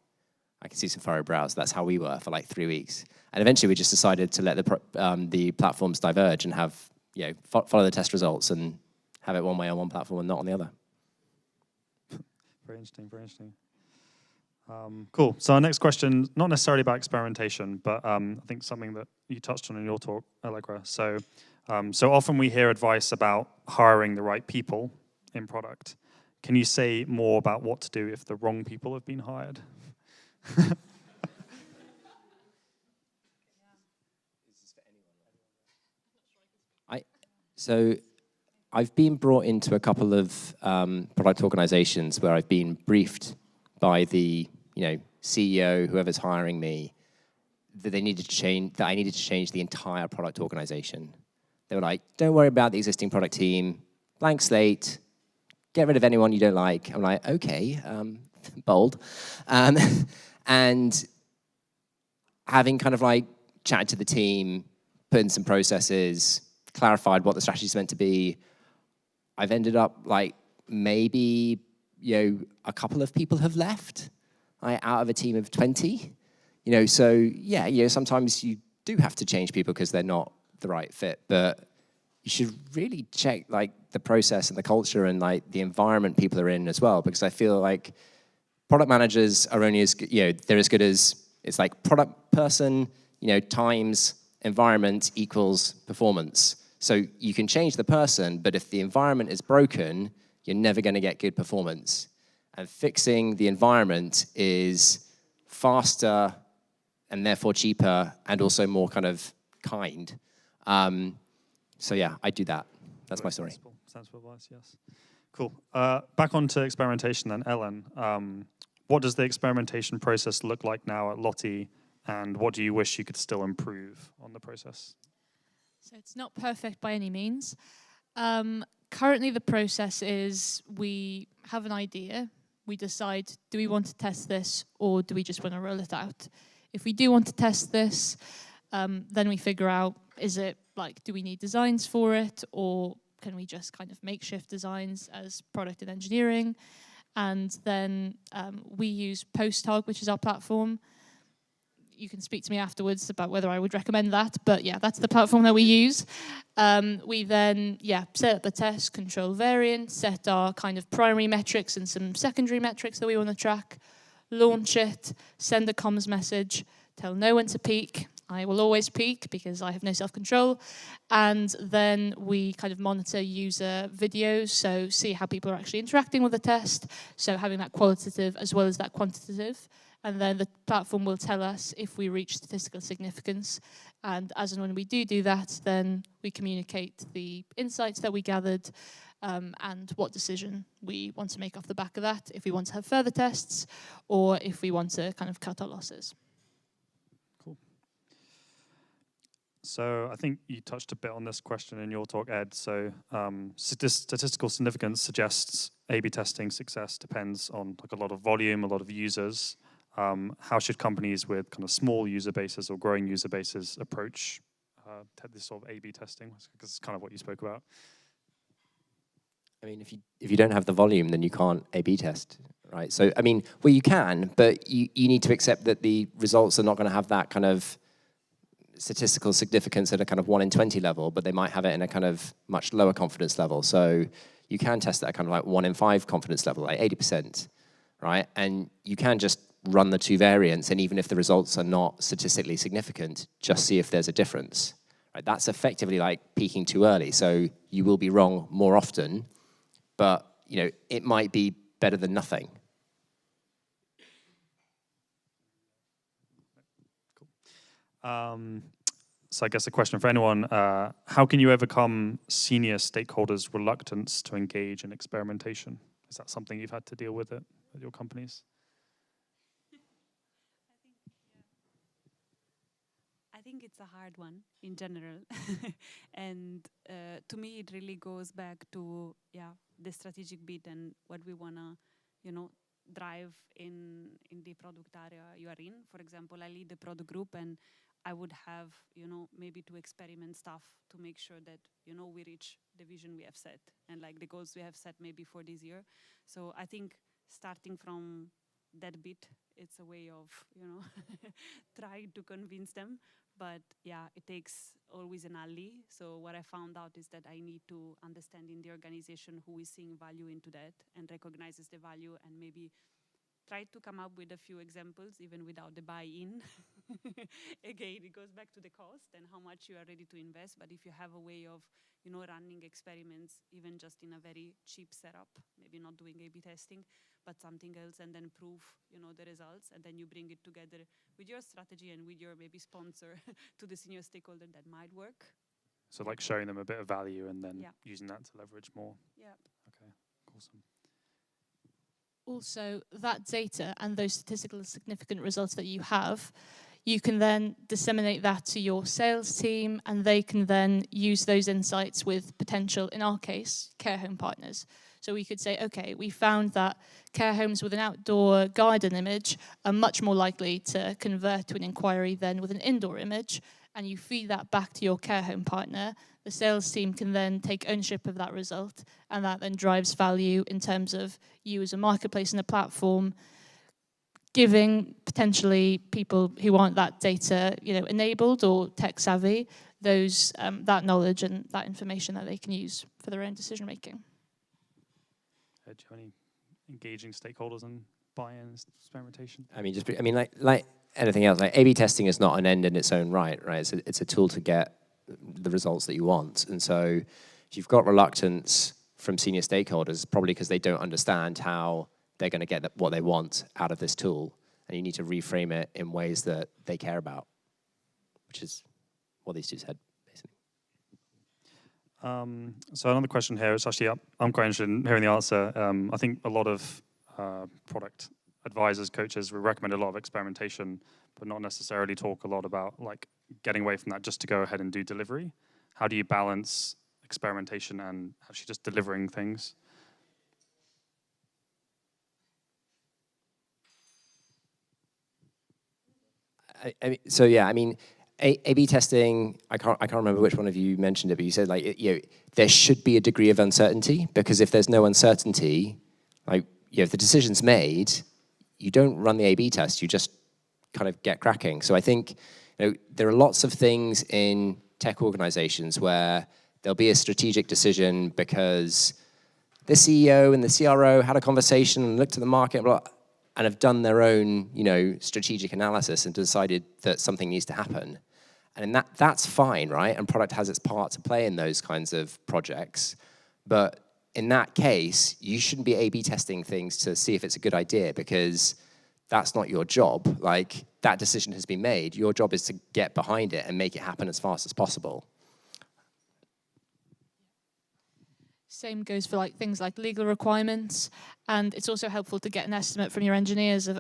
I can see some furrowed brows. That's how we were for like 3 weeks. And eventually we just decided to let the platforms diverge and have, follow the test results and have it one way on one platform and not on the other. Very interesting, very interesting. Cool. So our next question, not necessarily about experimentation, but I think something that you touched on in your talk, Allegra. So often we hear advice about hiring the right people in product. Can you say more about what to do if the wrong people have been hired? So I've been brought into a couple of product organizations where I've been briefed by the CEO, whoever's hiring me, that I needed to change the entire product organization. They were like, don't worry about the existing product team, blank slate, get rid of anyone you don't like. I'm like, okay, bold. And having kind of like chatted to the team, put in some processes, clarified what the strategy is meant to be, I've ended up like maybe a couple of people have left out of a team of 20. So yeah, sometimes you do have to change people because they're not the right fit. But you should really check like the process and the culture and like the environment people are in as well, because I feel like product managers are only as good, they're as good as, it's like product person, times environment equals performance. So you can change the person, but if the environment is broken, you're never going to get good performance. And fixing the environment is faster and therefore cheaper and also more kind of kind. So yeah, I do that. That's my story. Sensible advice, yes. Cool. Back onto experimentation then, Ellen. What does the experimentation process look like now at Lottie, and what do you wish you could still improve on the process? So it's not perfect by any means. Currently the process is we have an idea, we decide, do we want to test this or do we just want to roll it out? If we do want to test this, then we figure out, is it like, do we need designs for it, or can we just kind of makeshift designs as product and engineering? And then we use PostHog, which is our platform. You can speak to me afterwards about whether I would recommend that, but yeah, that's the platform that we use. We then, set up the test, control variant, set our kind of primary metrics and some secondary metrics that we want to track, launch it, send a comms message, tell no one to peek. I will always peek because I have no self-control. And then we kind of monitor user videos, so see how people are actually interacting with the test. So having that qualitative as well as that quantitative. And then the platform will tell us if we reach statistical significance. And as and when we do that, then we communicate the insights that we gathered and what decision we want to make off the back of that, if we want to have further tests or if we want to kind of cut our losses. Cool. So I think you touched a bit on this question in your talk, Ed. So statistical significance suggests A/B testing success depends on like a lot of volume, a lot of users. How should companies with kind of small user bases or growing user bases approach this sort of A/B testing? Because it's kind of what you spoke about. I mean, if you don't have the volume, then you can't A/B test, right? So, I mean, well, you can, but you need to accept that the results are not going to have that kind of statistical significance at a kind of 1 in 20 level, but they might have it in a kind of much lower confidence level. So you can test that kind of like 1 in 5 confidence level, like 80%, right? And you can just run the two variants, and even if the results are not statistically significant, just see if there's a difference. Right? That's effectively like peaking too early. So you will be wrong more often, but it might be better than nothing. Cool. So I guess a question for anyone, how can you overcome senior stakeholders' reluctance to engage in experimentation? Is that something you've had to deal with at your companies? I think it's a hard one in general. And to me, it really goes back to, the strategic bit and what we want to, drive in the product area you are in. For example, I lead the product group, and I would have, maybe to experiment stuff to make sure that, we reach the vision we have set and like the goals we have set maybe for this year. So I think starting from that bit, it's a way of, trying to convince them. But it takes always an ally. So what I found out is that I need to understand in the organization who is seeing value into that and recognizes the value, and maybe try to come up with a few examples even without the buy-in. Again, it goes back to the cost and how much you are ready to invest. But if you have a way of, running experiments, even just in a very cheap setup, maybe not doing A/B testing, but something else, and then prove, the results, and then you bring it together with your strategy and with your maybe sponsor to the senior stakeholder, that might work. So like showing them a bit of value and then using that to leverage more. Yeah. Okay, awesome. Also, that data and those statistical significant results that you have, you can then disseminate that to your sales team, and they can then use those insights with potential, in our case, care home partners. So we could say, okay, we found that care homes with an outdoor garden image are much more likely to convert to an inquiry than with an indoor image, and you feed that back to your care home partner. The sales team can then take ownership of that result, and that then drives value in terms of you as a marketplace and a platform giving potentially people who aren't that data, enabled or tech savvy, those that knowledge and that information that they can use for their own decision making. Do you have any engaging stakeholders and buy-in experimentation? I mean, like anything else, like A/B testing is not an end in its own right? It's a tool to get the results that you want. And so if you've got reluctance from senior stakeholders, probably because they don't understand how they're going to get what they want out of this tool, and you need to reframe it in ways that they care about, which is what these two said, basically. So another question here, it's actually, I'm quite interested in hearing the answer. I think a lot of product advisors, coaches, we recommend a lot of experimentation, but not necessarily talk a lot about like getting away from that just to go ahead and do delivery. How do you balance experimentation and actually just delivering things? I mean, A/B testing, I can't remember which one of you mentioned it, but you said like, there should be a degree of uncertainty, because if there's no uncertainty, like, if the decision's made, you don't run the A/B test, you just kind of get cracking. So I think, there are lots of things in tech organizations where there'll be a strategic decision because the CEO and the CRO had a conversation and looked at the market, blah, and have done their own, strategic analysis and decided that something needs to happen. And that's fine, right? And product has its part to play in those kinds of projects. But in that case, you shouldn't be A/B testing things to see if it's a good idea, because that's not your job. Like, that decision has been made. Your job is to get behind it and make it happen as fast as possible. Same goes for like things like legal requirements, and it's also helpful to get an estimate from your engineers of,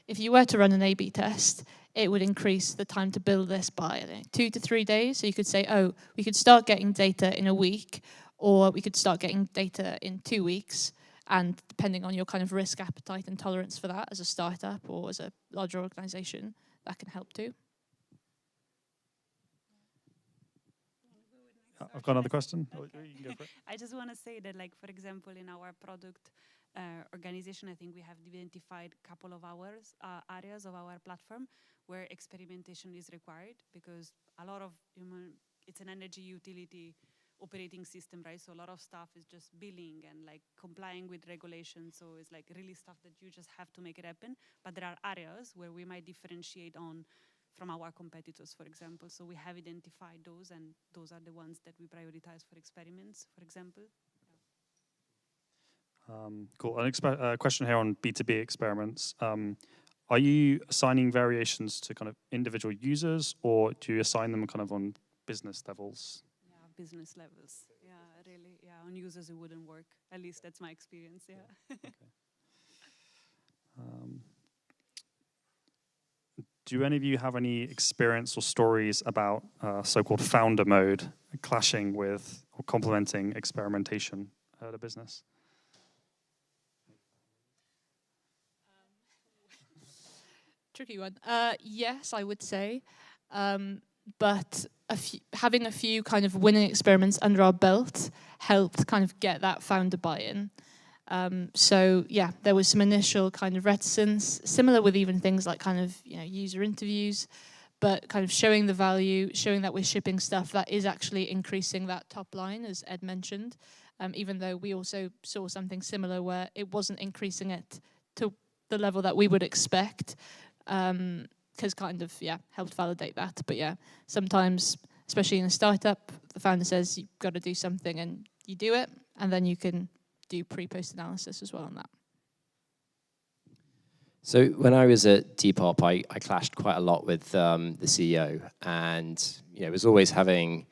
if you were to run an A/B test, it would increase the time to build this by 2 to 3 days. So you could say, we could start getting data in a week, or we could start getting data in 2 weeks, and depending on your kind of risk appetite and tolerance for that as a startup or as a larger organization, that can help too. I've got another question. Okay. You can go for it. I just want to say that, like, for example, in our product organization, I think we have identified a couple of areas of our platform where experimentation is required, because a lot of it's an energy utility operating system, right? So a lot of stuff is just billing and like complying with regulations. So it's like really stuff that you just have to make it happen. But there are areas where we might differentiate from our competitors, for example. So we have identified those, and those are the ones that we prioritize for experiments, for example. Cool. A question here on B2B experiments. Are you assigning variations to kind of individual users, or do you assign them kind of on business levels? Yeah, business levels. Yeah, really. Yeah, on users it wouldn't work. At least that's my experience. Yeah. Okay. Do any of you have any experience or stories about so-called founder mode clashing with or complementing experimentation at a business? Tricky one. Yes, I would say. But having a few kind of winning experiments under our belt helped kind of get that founder buy-in. So yeah, there was some initial kind of reticence, similar with even things like kind of user interviews, but kind of showing the value, showing that we're shipping stuff that is actually increasing that top line, as Ed mentioned, even though we also saw something similar where it wasn't increasing it to the level that we would expect, because kind of, helped validate that. But yeah, sometimes, especially in a startup, the founder says you've got to do something and you do it, and then you can do pre-post analysis as well on that. So when I was at Depop, I clashed quite a lot with the CEO, and was always having,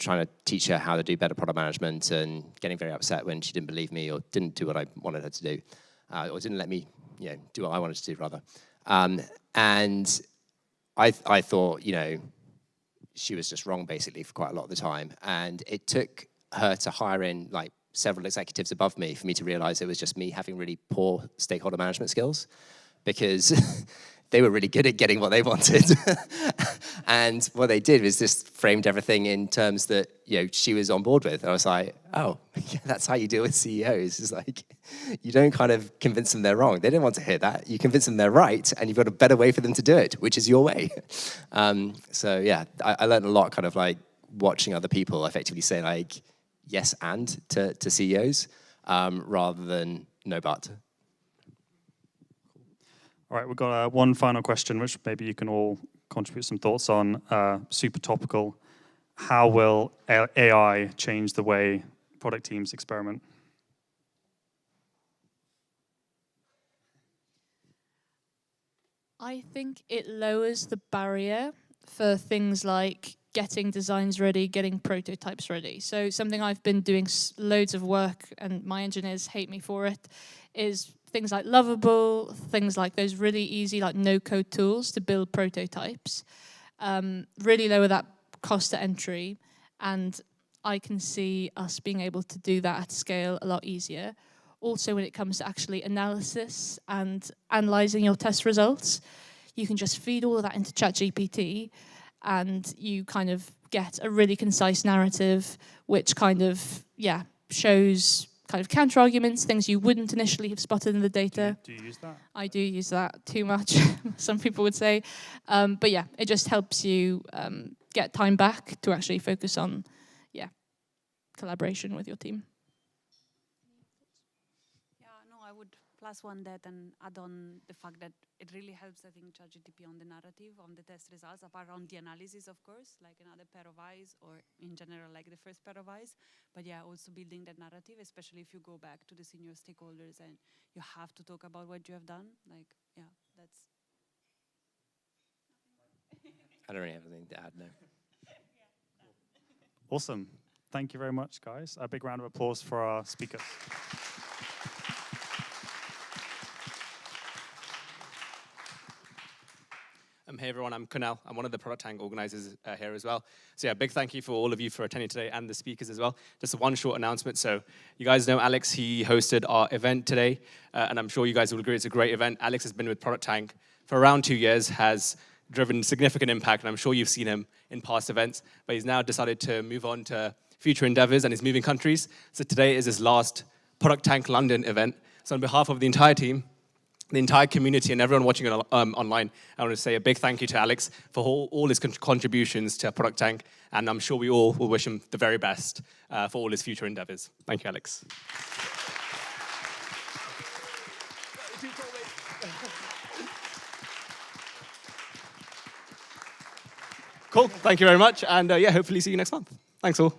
trying to teach her how to do better product management, and getting very upset when she didn't believe me or didn't do what I wanted her to do, or didn't let me, do what I wanted to do rather. And I thought, she was just wrong basically for quite a lot of the time, and it took her to hire in like several executives above me for me to realize it was just me having really poor stakeholder management skills, because they were really good at getting what they wanted. And what they did was just framed everything in terms that, she was on board with. And I was like, oh, yeah, that's how you deal with CEOs. It's like, you don't kind of convince them they're wrong. They don't want to hear that. You convince them they're right, and you've got a better way for them to do it, which is your way. So yeah, I learned a lot kind of like watching other people effectively say like, yes and to CEOs, rather than no but. All right, we've got one final question, which maybe you can all contribute some thoughts on. Super topical. How will AI change the way product teams experiment? I think it lowers the barrier for things like getting designs ready, getting prototypes ready. So something I've been doing loads of work, and my engineers hate me for it, is things like Lovable, things like those really easy like no-code tools to build prototypes. Really lower that cost to entry, and I can see us being able to do that at scale a lot easier. Also, when it comes to actually analysis and analyzing your test results, you can just feed all of that into ChatGPT, and you kind of get a really concise narrative, which kind of, shows kind of counter arguments, things you wouldn't initially have spotted in the data. Do you use that? I do use that too much, some people would say. But yeah, it just helps you get time back to actually focus on, collaboration with your team. I would plus one that and add on the fact that it really helps, I think, ChatGPT on the narrative, on the test results, apart from the analysis, of course, like another pair of eyes, or in general, like the first pair of eyes. But yeah, also building that narrative, especially if you go back to the senior stakeholders and you have to talk about what you have done. Like, yeah, that's... I don't really have anything to add, no. Awesome. Thank you very much, guys. A big round of applause for our speakers. Hey everyone, I'm Kunal. I'm one of the ProductTank organizers here as well. So yeah, big thank you for all of you for attending today and the speakers as well. Just one short announcement. So you guys know Alex, he hosted our event today, and I'm sure you guys will agree it's a great event. Alex has been with ProductTank for around 2 years, has driven significant impact, and I'm sure you've seen him in past events, but he's now decided to move on to future endeavors and he's moving countries. So today is his last ProductTank London event. So on behalf of the entire team, the entire community and everyone watching it online, I want to say a big thank you to Alex for all his contributions to ProductTank, and I'm sure we all will wish him the very best for all his future endeavors. Thank you, Alex. Cool, thank you very much, and hopefully see you next month. Thanks all.